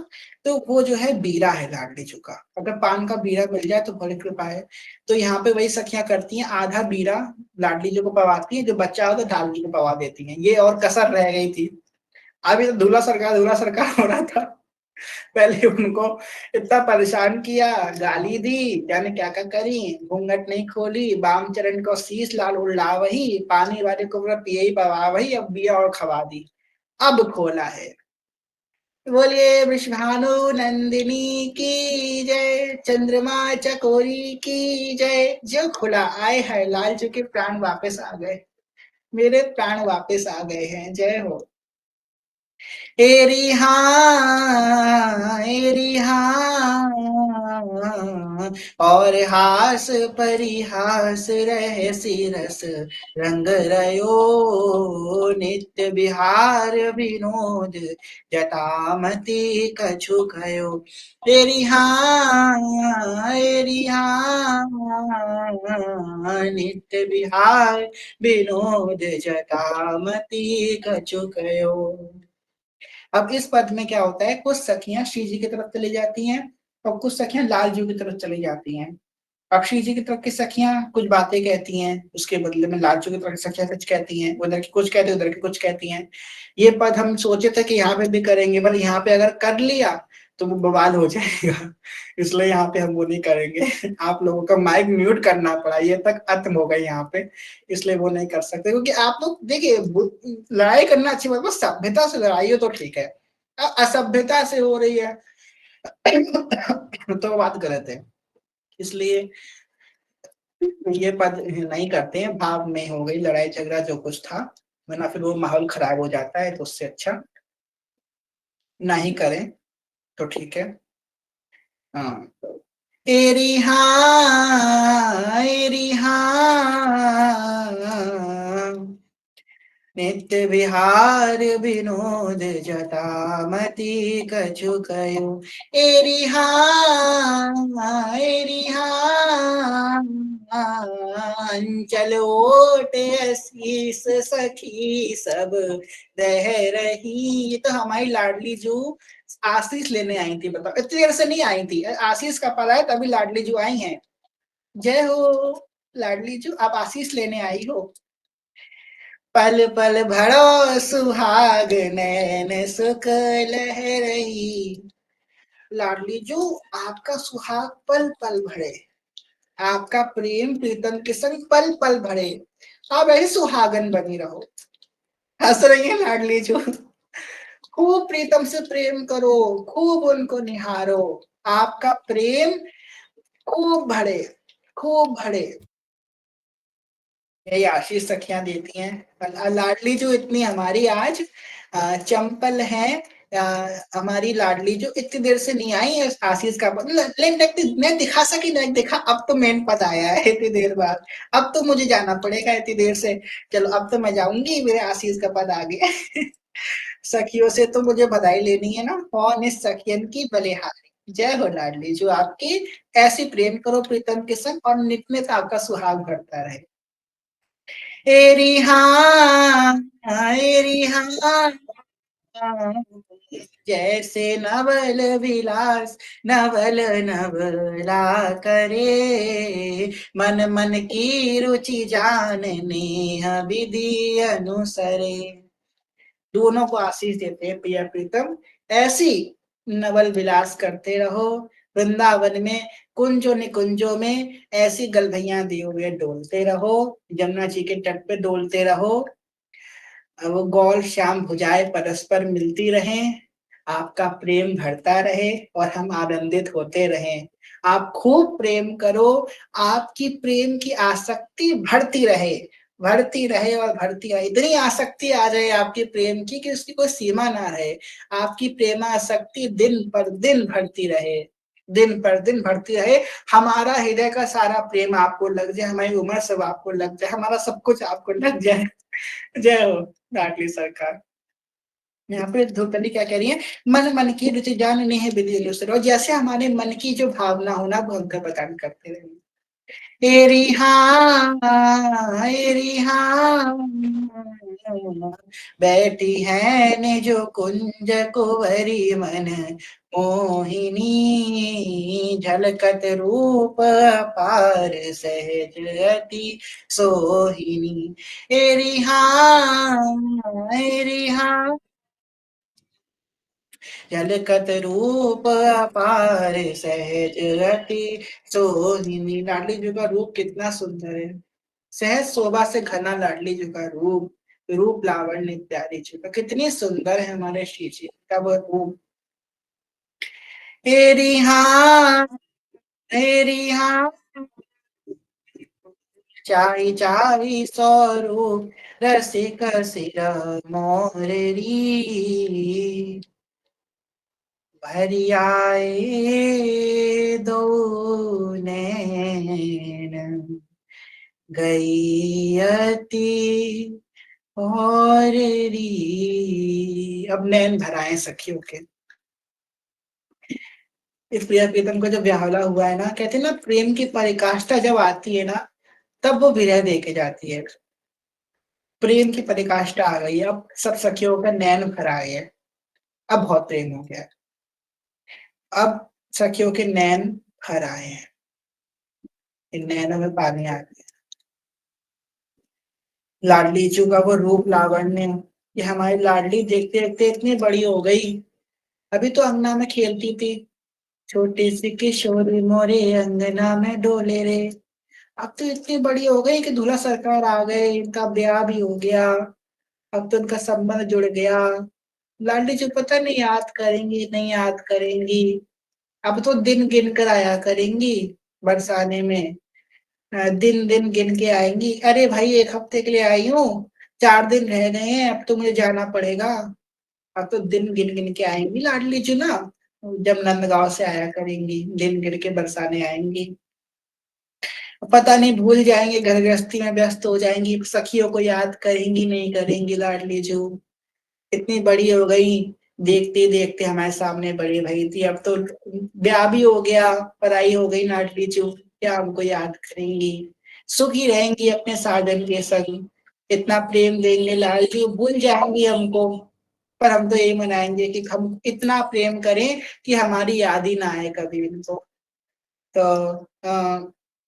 तो वो जो है बीरा है लाडली चूका। अगर पान का बीरा मिल जाए तो बड़ी कृपा है। तो यहाँ पे वही सखियां करती हैं, आधा बीरा लाडली जी को पवाती है, जो बच्चा होता है लाडली को पवा देती हैं। ये और कसर रह गई थी। अभी तो दूल्हा सरकार हो रहा था, पहले उनको इतना परेशान किया, गाली दी, जाने क्या क्या करी, घूंघट नहीं खोली, बाम चरण को शीश लाल उड़ा वही, पानी वाले को पूरा पिए ही पवा वही, अब बिया और खवा दी, अब खोला है। बोलिए वृषभानु नंदिनी की जय, चंद्रमा चकोरी की जय। जो खुला आए है लाल जी के प्राण वापस आ गए, मेरे प्राण वापस आ गए हैं, जय हो। एरी हाँ एरी हाँ, और हास परिहास रह सिरस रंग रयो, नित्य विहार विनोद जटामति कछु कयो। एरी हाँ एरी हाँ, नित्य विहार विनोद जटामति कछु कयो। अब इस पद में क्या होता है, कुछ सखियां श्री जी की तरफ चली जाती हैं, और कुछ सखियां लाल जी की तरफ चली जाती हैं। अब श्री जी की तरफ की सखियां कुछ बातें कहती हैं, उसके बदले में लाल जी की तरफ की सखियां कुछ कहती हैं, उधर की कुछ कहती है, उधर की कुछ कहती हैं। ये पद हम सोचे थे कि यहाँ पे भी करेंगे, पर यहाँ पे अगर कर लिया तो वो बवाल हो जाएगा, इसलिए यहाँ पे हम वो नहीं करेंगे। आप लोगों का माइक म्यूट करना पड़ा, ये तक खत्म हो गई यहाँ पे, इसलिए वो नहीं कर सकते। क्योंकि आप लोग देखिए, लड़ाई करना अच्छी बात, बस सभ्यता से लड़ाई हो तो ठीक है, असभ्यता से हो रही है तो बात गलत है। इसलिए ये पद नहीं करते हैं, भाव में हो गई लड़ाई झगड़ा जो कुछ था, वरना फिर वो माहौल खराब हो जाता है, तो उससे अच्छा ना ही करें तो ठीक है। हाँ, एरी हाँ एरी हाँ, नित्य विहार विनोद जटामति कछु कयो। एरी हाँ एरी हाँ, अंचल ओट असीस सखी सब दह रही। ये तो हमारी लाडली जो आशीष लेने आई थी, बताओ इतनी देर से नहीं आई थी, आशीष का पता है तभी लाडली जो आई हैं। जय हो लाडली जो, आप आशीष लेने आई हो। पल पल भरो सुहाग नैन सुख लहरही। लाडली जो आपका सुहाग पल पल भरे, आपका प्रेम प्रीतम के संग पल पल भरे, आप ऐसे सुहागन बनी रहो। हंस रही है लाडली जो। खूब प्रीतम से प्रेम करो, खूब उनको निहारो, आपका प्रेम खूब भरे, खूब भरे। यही आशीष सखियां देती हैं। लाडली जो इतनी हमारी आज चंपल है, हमारी लाडली जो इतनी देर से नहीं आई है आशीष का पद। मैं दिखा सकी नहीं दिखा, अब तो मेन पद आया है इतनी देर बाद। अब तो मुझे जाना पड़ेगा इतनी देर से। चलो अब तो मैं जाऊंगी, मेरे आशीष का पद आ गया। सखियों से तो मुझे बधाई लेनी है ना। कौन इस सखियन की बलिहारी। जय हो लाडली जो आपकी ऐसी प्रेम करो प्रीतम के संग और नित नित आपका सुहाग बढ़ता रहे। एरी हाँ, एरी हाँ, जैसे नवल विलास नवल नवला करे, मन मन की रुचि जानने विधि अनुसरे। दोनों को आशीष देते हैं प्रिय प्रीतम, ऐसी नवल विलास करते रहो। वृंदावन में कुंजों निकुंजों में ऐसी गलभैया दिए हुए डोलते रहो, जमुना जी के तट पे डोलते रहो। वो गौर श्याम भुजाएं परस्पर मिलती रहें, आपका प्रेम बढ़ता रहे और हम आनंदित होते रहें। आप खूब प्रेम करो, आपकी प्रेम की आसक्ति बढ़ती रहे, बढ़ती रहे और बढ़ती रहे। इतनी आसक्ति आ जाए आपके प्रेम की कि उसकी कोई सीमा ना रहे। आपकी प्रेमासक्ति दिन पर दिन बढ़ती रहे, दिन पर दिन बढ़ती रहे। हमारा हृदय का सारा प्रेम आपको लग जाए, हमारी उम्र सब आपको लग जाए, हमारा सब कुछ आपको लग जाए। जय हो लाडली सरकार। यहाँ पे ध्रुपदी क्या कह रही है, मन मन की रुचि जाननी है विधि अनुसार। और जैसे हमारे मन की जो भावना होना वो हमको प्रदान करते रहे। एरी हाँ, एरी हाँ, बैठी है निजो कुंज कुंवरी मन मोहिनी, झलकत रूप अपार सहज अति सोहिनी। एरी हाँ, एरी हाँ, झलकत रूप अपार सहज अति सोहिनी। लाडली जी का रूप कितना सुंदर है, सहज शोभा से घना लाडली जी का रूप, रूप लावण्य इत्यादि जी का कितनी सुंदर है हमारे श्री जी का वो रूप। एरी हाँ, एरी हाँ, चाई चाई स्वरूप रसिक सिर मोररी, भरी आए दो नैन गई अति और री। अब नैन भराए सखियों के। इस प्रिया प्रीतम का जो ब्याहला हुआ है ना, कहते हैं ना प्रेम की पराकाष्ठा जब आती है ना, तब वो विरह दे के जाती है। प्रेम की पराकाष्ठा आ गई है, अब सब सखियों का नैन भरा है, अब बहुत प्रेम हो गया। अब सखियों के नैन भर आए हैं, इन नैनों में पानी आ गया। लाडली चू का वो रूप लावण्य, ये हमारी लाडली देखते देखते इतनी बड़ी हो गई। अभी तो अंगना में खेलती थी, छोटी सी किशोरी मोरे अंगना में डोले रे। अब तो इतनी बड़ी हो गई कि दूल्हा सरकार आ गए, इनका ब्याह भी हो गया, अब तो इनका संबंध जुड़ गया। लाडली जी पता नहीं याद करेंगी नहीं याद करेंगी, अब तो दिन गिन कर आया करेंगी बरसाने में। दिन दिन गिन के आएंगी, अरे भाई एक हफ्ते के लिए आई हूँ, 4 दिन रह गए हैं, अब तो मुझे जाना पड़ेगा। अब तो दिन गिन गिन के आएंगी लाडली जी ना, जब नंदगांव से आया करेंगी दिन गिन के बरसाने आएंगी। पता नहीं भूल जाएंगे, घर गृहस्थी में व्यस्त हो जाएंगी, सखियों को याद करेंगी नहीं करेंगी लाडली जो। इतनी बड़ी हो गई, देखते देखते हमारे सामने बड़ी भई थी, अब तो ब्याह भी हो गया, पढ़ाई हो गई लाडली जो, क्या हमको याद करेंगी। सुखी रहेंगी अपने साजन के संग, इतना प्रेम देंगे लाल जी, भूल जाएंगी हमको। पर हम तो यही मनाएंगे कि हम इतना प्रेम करें कि हमारी याद ही ना आए कभी इनको। तो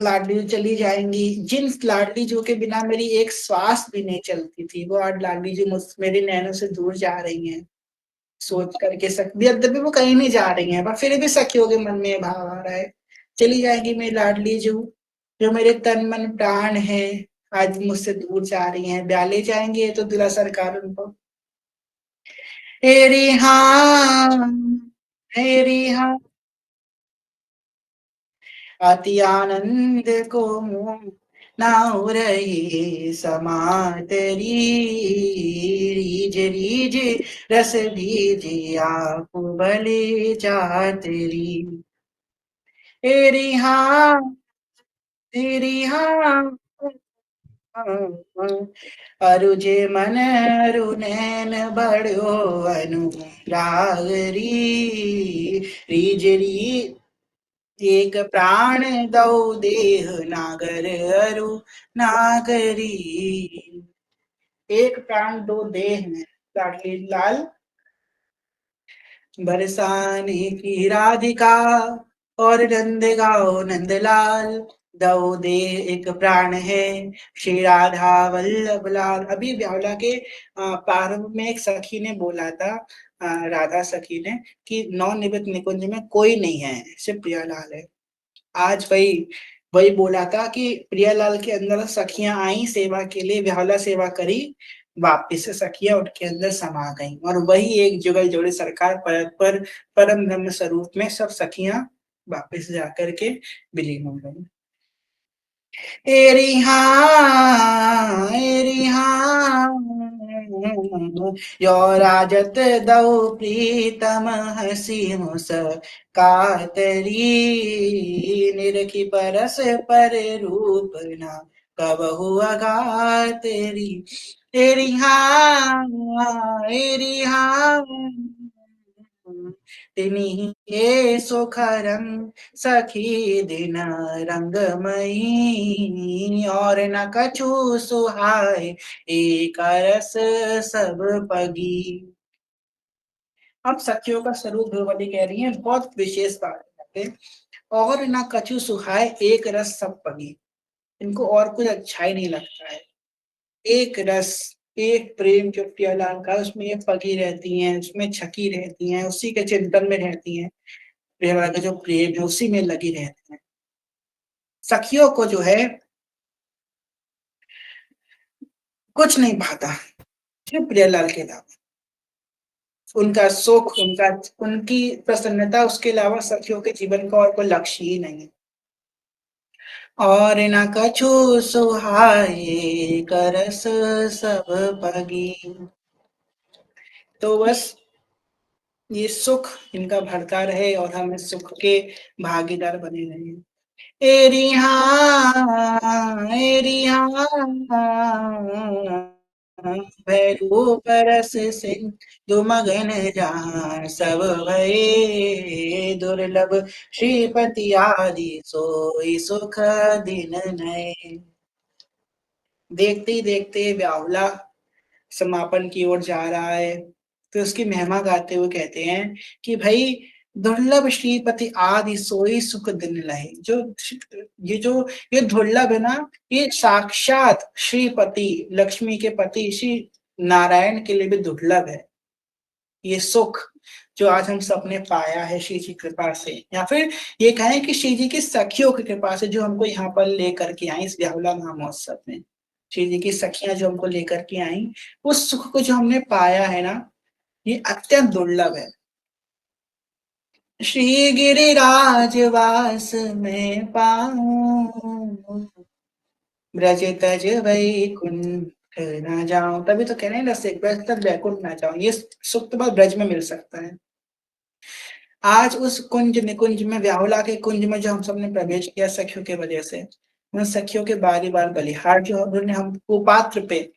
लाडली जो चली जाएंगी, जिन लाडली जो के बिना मेरी एक श्वास भी नहीं चलती थी, वो आज लाडली जी मुझ मेरे नैनों से दूर जा रही हैं। सोच करके सकती अब भी वो कहीं नहीं जा रही हैं, पर फिर भी सखियों के मन में ये भाव आ रहा है, चली जाएगी मेरी लाडली जो मेरे तन मन प्राण है, आज मुझसे दूर जा रही हैं, ब्याले जाएंगे तो दिला सरकार उनको। हेरी हाँ, हेरी हाँ, अति आनंद को मुँह नाउ रही समातरी, रीज रीज रस बीज आप भले चातरी। तेरी हाँ, तेरी हाँ, अरु जे मन अरु नैन बड़ो अनुराग रीज री, एक प्राण दो देह नागर अरु नागरी। एक प्राण दो देह में लाडली लाल बरसाने की राधिका और नंद गाओ नंदलाल, दो दे एक प्राण है श्री राधा वल्लभ लाल। अभी ब्यावला के प्रारंभ में एक सखी ने बोला था, राधा सखी ने, कि नौ निवृत्त निकुंज में कोई नहीं है, सिर्फ प्रियालाल है। आज वही वही बोला था कि प्रियालाल के अंदर सखियां आई सेवा के लिए, ब्यावला सेवा करी, वापिस से सखियां उनके अंदर समा गई, और वही एक जुगल जोड़े सरकार पर परम ब्रह्म स्वरूप में सब सखियां वापिस जाकर के विलीन हो गई। एरी हाँ, एरी हाँ, यो राजत दौ प्रीतम हसी मुस कातरी, निरखी परस पर रूप न कबहु अगातरी। एरी हाँ, एरी हाँ, तिन्ही के सुखरम सखी दिन रंगमयी, और न कछु सुहाय एक रस सब पगी। अब सखियों का स्वरूप ध्रुवदी कह रही है, बहुत विशेष बात है, और न कछु सुहाय एक रस सब पगी, इनको और कुछ अच्छा ही नहीं लगता है। एक रस, एक प्रेम जो प्रियलाल का, उसमें ये पगी रहती हैं, उसमें छकी रहती हैं, उसी के चिंतन में रहती हैं, प्रियलाल का जो प्रेम है उसी में लगी रहती हैं। सखियों को जो है कुछ नहीं भाता सिर्फ प्रियलाल के अलावा, उनका सुख, उनका उनकी प्रसन्नता, उसके अलावा सखियों के जीवन का और कोई लक्ष्य ही नहीं है। और न कछु सुहाए करस सब पगी, तो बस ये सुख इनका भरता रहे और हम इस सुख के भागीदार बने रहे। एरी हाँ, एरी हाँ, भैरू परस सिंधु मगन जहाँ सब भये, दुर्लभ श्रीपति आदि सोई सुख दिन नए। देखते ही देखते ब्यावला समापन की ओर जा रहा है, तो उसकी महिमा गाते हुए कहते हैं कि भाई, दुर्लभ श्रीपति आदि सोई सुख दिन लहे। जो ये जो ये दुर्लभ है ना, ये साक्षात श्रीपति लक्ष्मी के पति श्री नारायण के लिए भी दुर्लभ है। ये सुख जो आज हम सबने पाया है श्री जी कृपा से, या फिर ये कहें कि श्री जी की सखियों की कृपा से, जो हमको यहाँ पर लेकर के आई इस ब्याहुला महोत्सव में, श्री जी की सखियां जो हमको लेकर के आई, उस सुख को जो हमने पाया है ना, ये अत्यंत दुर्लभ है। श्री गिरिराज वास में पाऊं, ब्रज तज वैकुंठ न जाऊं, तभी तो कह रहे हैं रसिक, ब्रज तक वैकुंठ न जाऊं, ये सुख तो बस ब्रज में मिल सकता है। आज उस कुंज निकुंज में, व्याहुला के कुंज में जो हम सबने प्रवेश किया सखियों के वजह से, उन सखियों के बारी बार बलिहार जो उन्होंने हम कुपात्र पे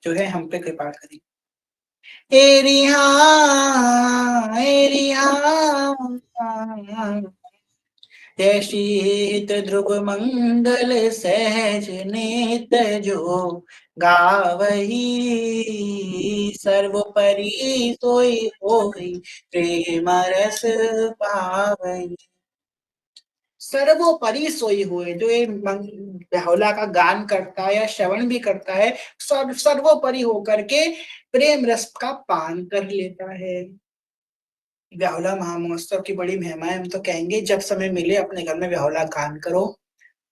जो है हम पे कृपा करी। एरिया एरिया जय शीत ध्रुव मंगल सहज नेत जो गावही, सर्वोपरि सोई होई प्रेम रस पावई। सर्वोपरि सोई हुए, जो ये बेहुला का गान करता है या श्रवण भी करता है, सर्वोपरि होकर के प्रेम रस का पान कर लेता है। बेहुला महामहोत्सव की बड़ी महिमा है। हम तो कहेंगे जब समय मिले अपने घर में बेहुला गान करो,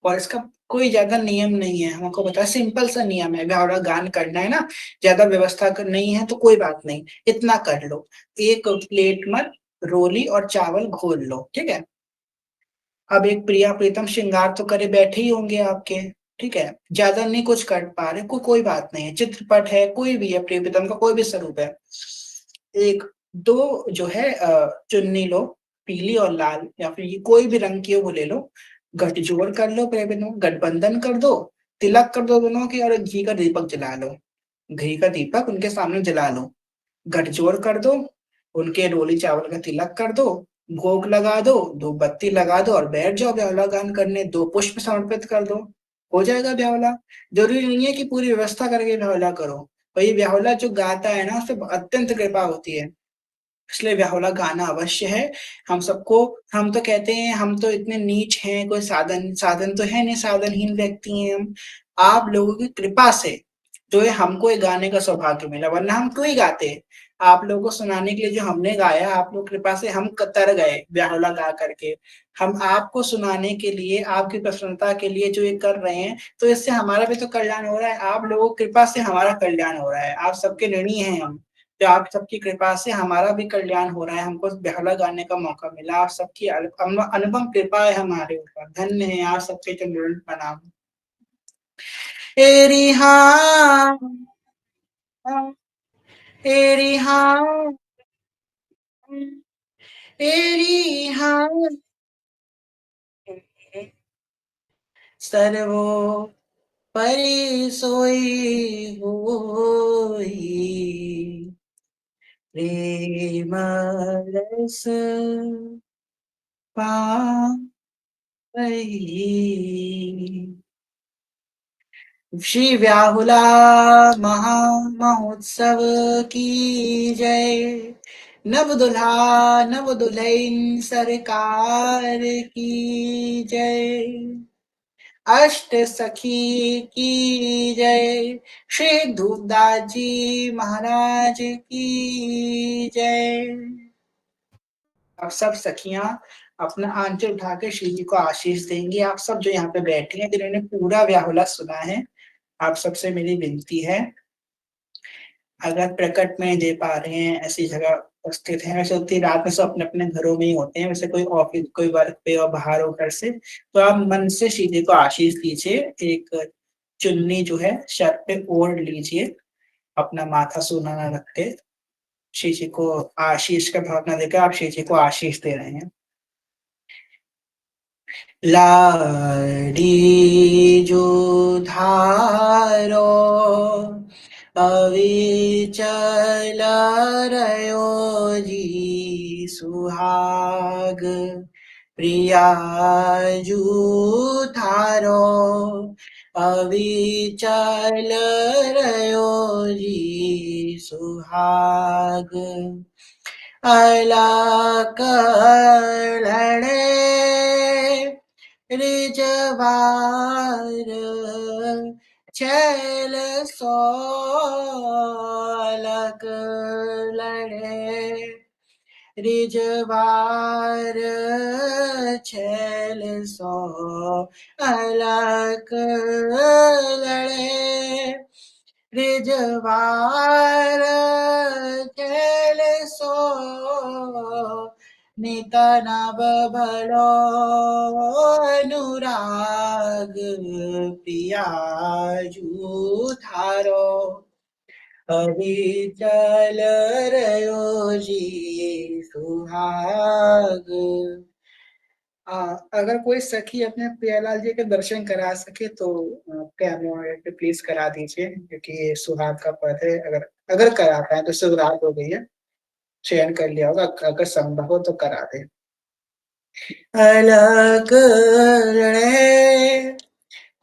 और इसका कोई ज्यादा नियम नहीं है, हमको पता है, सिंपल सा नियम है, बेहुला गान करना है ना, ज्यादा व्यवस्था नहीं है तो कोई बात नहीं, इतना कर लो, एक प्लेट में रोली और चावल घोल लो, ठीक है। अब एक प्रिया प्रीतम श्रृंगार तो करे बैठे ही होंगे आपके, ठीक है, ज्यादा नहीं कुछ कर पा रहे, कोई बात नहीं है, चित्रपट है, कोई भी है, प्रिया प्रीतम का कोई भी स्वरूप है, एक दो जो है चुन्नी लो, पीली और लाल, या फिर ये कोई भी रंग की हो वो ले लो, गठजोड़ कर लो, प्रिया प्रीतम गठबंधन कर दो, तिलक कर दो दोनों की, और घी का दीपक जला लो, घी का दीपक उनके सामने जला लो, गठजोड़ कर दो, उनके रोली चावल का तिलक कर दो, भोग लगा दो, धूप बत्ती लगा दो और बैठ जाओ ब्यावला गान करने, दो पुष्प समर्पित कर दो, हो जाएगा ब्यावला। जरूरी नहीं है कि पूरी व्यवस्था करके ब्यावला करो, वही ब्यावला जो गाता है ना उससे अत्यंत कृपा होती है, इसलिए ब्याहुला गाना अवश्य है। हम सबको, हम तो कहते हैं हम तो इतने नीच हैं, कोई साधन साधन तो है नहीं, साधनहीन व्यक्ति हैं हम, आप लोगों की कृपा से जो है हमको ये गाने का सौभाग्य मिला, वरना हम क्यों ही गाते। आप लोगों को सुनाने के लिए जो हमने गाया, आप लोग कृपा से हम तर गए ब्याहुला गा करके, हम आपको सुनाने के लिए, आपकी प्रसन्नता के लिए जो ये कर रहे हैं, तो इससे हमारा भी तो कल्याण हो रहा है, आप लोगों की कृपा से हमारा कल्याण हो रहा है, आप सबके ऋणी हैं हम, तो आप सबकी कृपा से हमारा भी कल्याण हो रहा है, हमको बेहुला गाने का मौका मिला, आप सबकी अनुपम कृपा है हमारे ऊपर, धन्य है आप सबके चंद्र प्रणाम। एरी हाँ, एरी हाँ, एरी हाँ, सर्वो परि सोई होई, प्रेम रस पाई। श्री व्याहुला महा महोत्सव की जय, नव दुल्हा नव दुल्हन सरकार की जय, अष्ट सखी की जय, श्री धूपदास जी महाराज की जय। अब सब सखियां अपना आंचल उठा के श्री जी को आशीष देंगी, आप सब जो यहाँ पे बैठे हैं जिन्होंने पूरा व्याहुला सुना है, आप सबसे मेरी विनती है, अगर प्रकट में दे पा रहे हैं, ऐसी जगह उपस्थित हैं, वैसे उतनी रात में सब अपने अपने घरों में ही होते हैं, वैसे कोई ऑफिस कोई वर्क पे और बाहर हो घर से, तो आप मन से सीधे को आशीष दीजिए, एक चुन्नी जो है सर पे ओढ़ लीजिए, अपना माथा सूना ना रख के, श्री जी को आशीष का भावना देकर आप श्री जी को आशीष दे रहे हैं। लाडी जो धारो अविचल रयो जी सुहाग, प्रिया जू थारो अविचल रयो जी सुहाग, अलग लड़े रिजवार छैल सोलक लड़े, रिजवार छैल सो अलक लड़े, रिजवार छैल सो नित नव भलो अनुराग, पियाजू थारो अविचल रयो जी सुहाग। अगर कोई सखी अपने प्रियालाल जी के दर्शन करा सके तो प्यार प्लीज करा दीजिए, क्योंकि ये सुहाग का पद है, अगर अगर करा पाए तो शुरुआत हो गई है, चयन कर लिया होगा, अगर संभव हो तो करा दे। अलग रे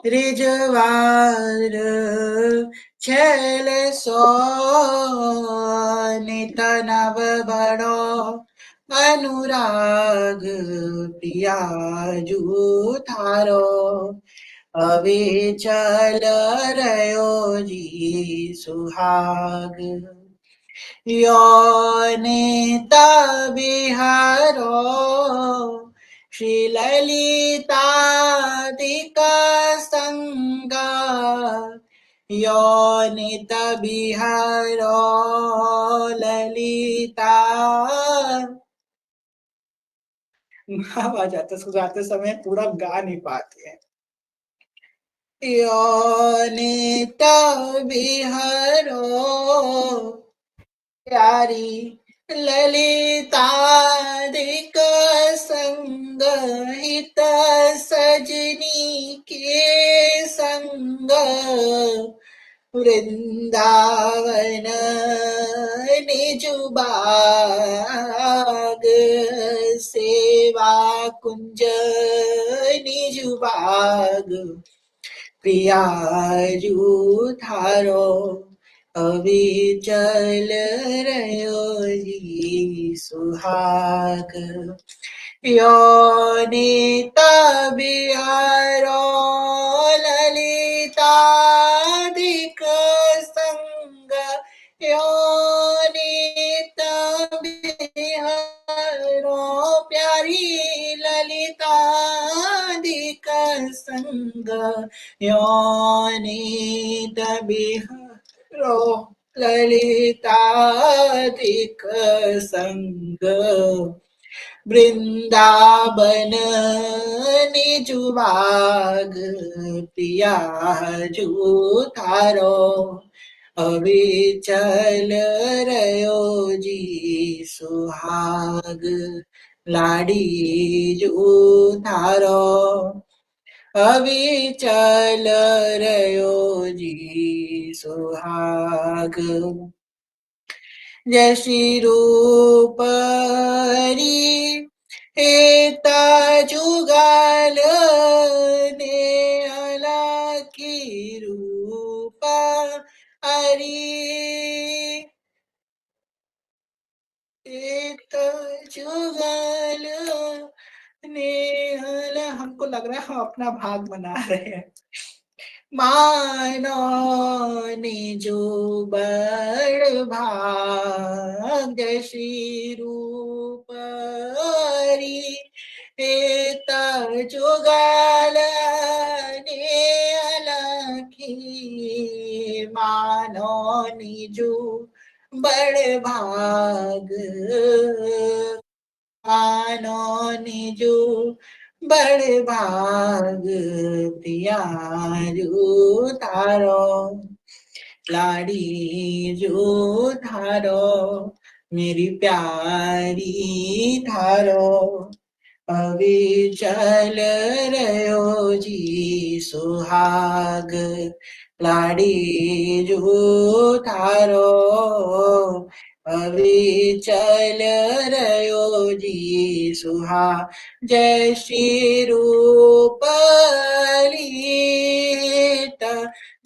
रिजवार छैल सो नित नव बड़ो अनुराग प्रिया जू थारो अविचल रयो जी सुहाग योनिता बिहारो श्रीललितादिक संगा योनित बिहारो ललिता भाव आ जाता है, गाते समय पूरा गा नहीं पाते हैं। योनित बिहारो प्यारी ललितादिक संग हित सजनी के संग वृंदावन निजुबाग सेवा कुंज निजुबाग प्रियाजू थारो अविचल रयो जी सुहाग योनिता बिहारो ललितादिक संग योनिता बिहारो प्यारी ललितादिक संग योनित बिहारो ललितादिक संग वृंदावन निजुबाग प्रियाजू थारो अविचल रयो जी सुहाग लाडी जू थारो अविचल रयो जी सुहाग जशी रूपरी हेता जुगाल ने अलखी रूप हरी एक जुगाल ने हमको लग रहा है हम अपना भाग बना रहे हैं। मानो निजो बड़ भाग जशी रूपरी हेत जुगाल ने अलखी मानो निजो बड़ भाग मानो निजो बड़ भाग प्रियाजू थारो लाड़ी जो थारो मेरी प्यारी थारो अविचल रयो जी सुहाग लाड़ी जो थारो अविचल रयो जी सुहा जय श्री रूपलीत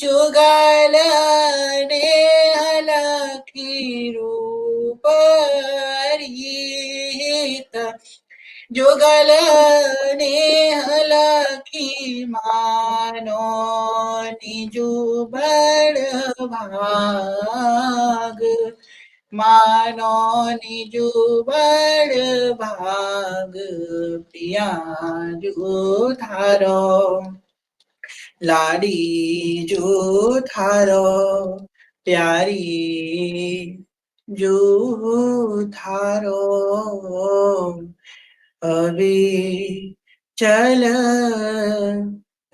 जुगल ने अलखी रूपरीत जुगल ने अलखी मानो निजु बड़ भाग मानो निजु बड़ भाग प्रियाजू थारो लाड़ी जो थारो प्यारी जो थारो अभी चल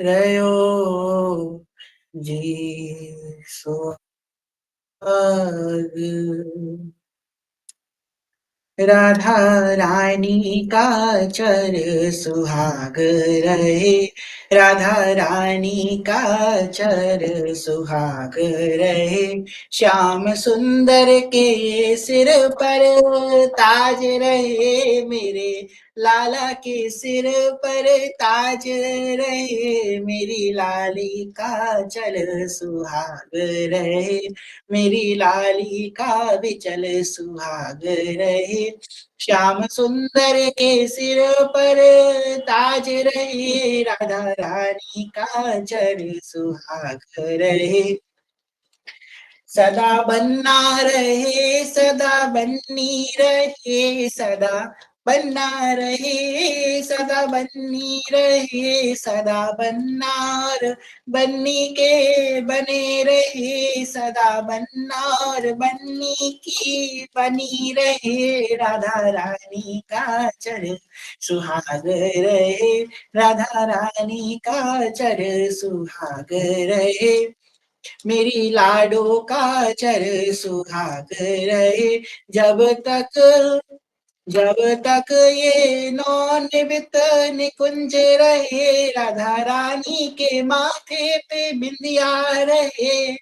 रयो जी सुहाग राधा रानी का चर सुहाग रहे राधा रानी का चर सुहाग रहे श्याम सुंदर के सिर पर ताज रहे मेरे लाला के सिर पर ताज रहे, मेरी लाली का चल सुहाग रहे, मेरी लाली का भी चल सुहाग रहे। श्याम सुंदर के सिर पर ताज रहे, राधा रानी का चल सुहाग रहे। सदा बन्ना रहे, सदा बन्नी रहे, सदा बन्ना रहे, सदा बन्नी रहे, सदा बन्नार बन्नी के बने रहे, सदा बन्नार बन्नी की बनी रहे, राधा रानी का चर सुहाग रहे, राधा रानी का चर सुहाग रहे, मेरी लाडो का चर सुहाग रहे। जब तक ये नौनिवित निकुंज रहे, राधा रानी के माथे पे बिंदिया रहे,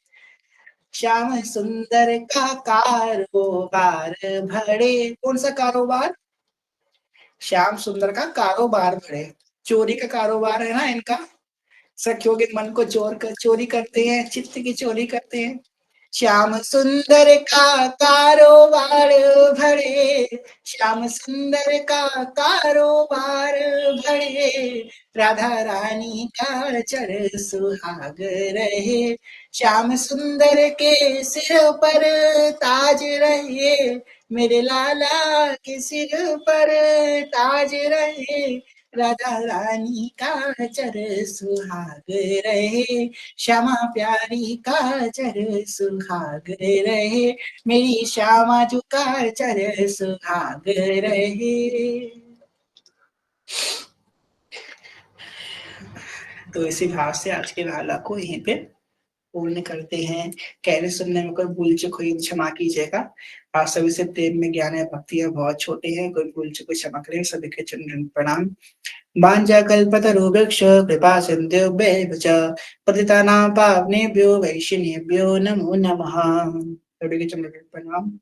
श्याम सुंदर का कारोबार भरे। कौन सा कारोबार? श्याम सुंदर का कारोबार भरे। चोरी का कारोबार है ना इनका, सखियों के मन को चोरी करते हैं, चित्त की चोरी करते हैं। श्याम सुंदर का कारोबार भरे, श्याम सुंदर का कारोबार भरे, राधा रानी का चर सुहाग रहे, श्याम सुंदर के सिर पर ताज रहे, मेरे लाला के सिर पर ताज रहे, राधा रानी का चर सुहाग रहे, श्यामा प्यारी का चर सुहाग रहे, मेरी श्यामा जो का चर सुहाग रहे। तो इसी भाव से आज के वाला को यहीं पे पूर्ण करते हैं। कहने सुनने में कोई भूल चूक हुई क्षमा कीजिएगा। आप सभी से प्रेम में ज्ञान है, भक्ति है बहुत छोटे हैं, कोई भूल चूक क्षमा करें। सभी के चरण प्रणाम। वाञ्छाकल्पतरुभ्यश्च कृपा सिन्धुभ्यैव च पतितानां पावनेभ्यो वैष्णवेभ्यो नमो नमः। सभी के चरण प्रणाम।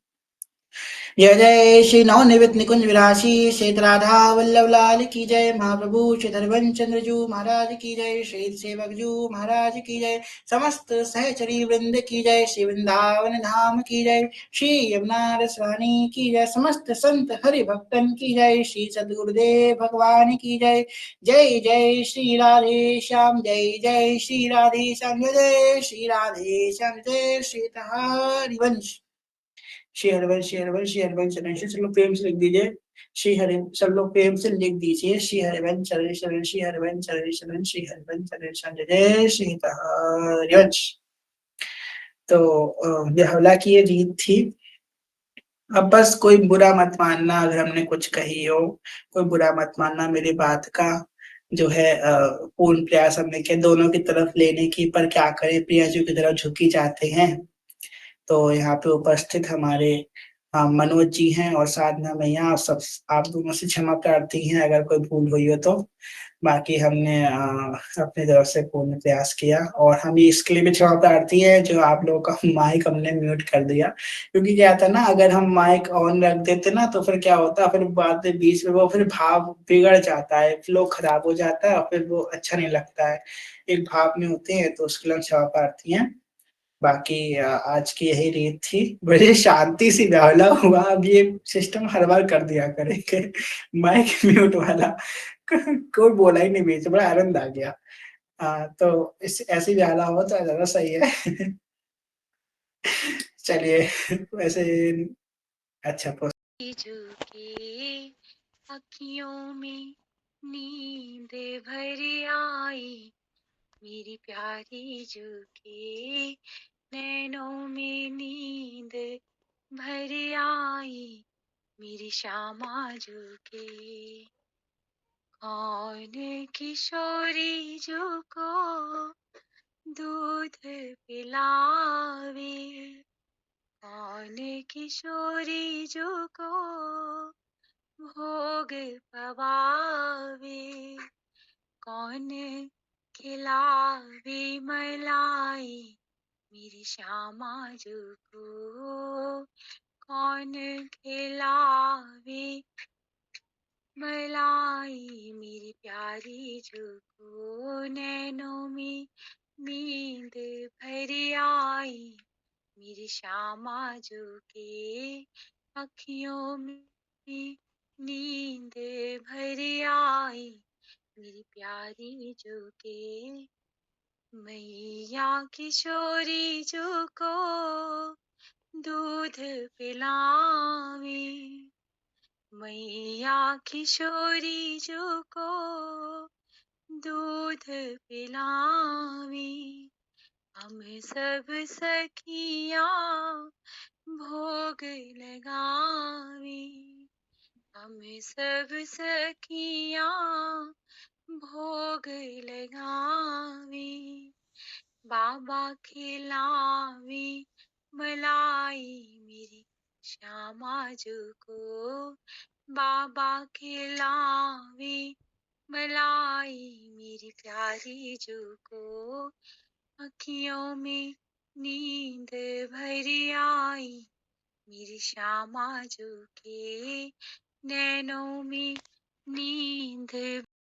जय जय श्री नवनिवृत्त निकुंज विलासी श्री राधा वल्लभ लाल की जय। महाप्रभु श्री धर्मचंद्र चंद्र जू महाराज की जय। श्री सेवक जू महाराज की जय। समस्त सहचरी वृंद की जय। श्री वृंदावन धाम की जय। श्री यमुना रसवाणी की जय। समस्त संत हरि भक्तन की जय। श्री सदगुरुदेव भगवान की जय। जय जय श्री राधे श्याम, जय जय श्री राधे श्याम, जय जय श्री राधे श्याम, जय श्री हरिवंश। श्री हरिवंश, श्री हरिवंश, श्री हरिवंश चरण। सब लोग प्रेम से लिख दीजिए। श्री हरि, सब लोग प्रेम से लिख दीजिए। श्री हरिवंश चरण, श्री हरिवंश चरण, श्री हरिवंश चरण, जय श्री हरिवंश। तो बेहला की ये रीत थी। अब बस कोई बुरा मत मानना अगर हमने कुछ कही हो, कोई बुरा मत मानना मेरी बात का। जो है पूर्ण प्रयास हमने किया दोनों की तरफ लेने की, पर क्या करें प्रिया जी की तरफ झुकी जाते हैं। तो यहाँ पे उपस्थित हमारे मनोज जी हैं और साधना मैया, आप दोनों से क्षमा प्रार्थी हैं अगर कोई भूल हुई हो तो। बाकी हमने अपनी तरफ से पूर्ण प्रयास किया, और हम इसके लिए भी क्षमा प्रार्थी है जो आप लोगों का माइक हमने म्यूट कर दिया। क्योंकि क्या था ना, अगर हम माइक ऑन रख देते ना तो फिर क्या होता, फिर बाद में बीच में वो फिर भाव बिगड़ जाता है, फ्लो खराब हो जाता है और फिर वो अच्छा नहीं लगता है। एक भाव में होते हैं, तो उसके लिए हम क्षमा प्रार्थी हैं। बाकी आज की यही रीत थी। बड़ी शांति सी व्यावला हुआ। अब ये सिस्टम हर बार कर दिया करेंगे माइक म्यूट वाला कोई बोला ही नहीं बीच में, बड़ा आनंद आ गया। तो इस ऐसी व्यावला हो तो ज्यादा सही है चलिए वैसे अच्छा झुकी अखियों में नींद भर आई, मेरी प्यारी झुकी नैनों में नींद भर आई, मेरी श्यामा झुकी। कौन किशोरी जो को दूध पिलावे, कौन किशोरी जो को भोग पवावे, कौन खिलावे मलाई, मेरी श्यामा जो को कौन खिलावे मलाई मेरी प्यारी जो को नैनों में नींद भरी आई, मेरी श्यामा जो के अखियों में नींद भरी आई, मेरी प्यारी जो के मैया किशोरी जो को दूध पिलावी, मैया किशोरी जो को दूध पिलावी, हम सब सखियां भोग लगावी, हम सब सखियां भोग लगावी, बाबा खिलावी मलाई मेरी श्यामा जो को, बाबा खिलावी मलाई मेरी प्यारी जो को, अखियों में नींद भरी आई, मेरी श्यामा जो के नैनों में नींद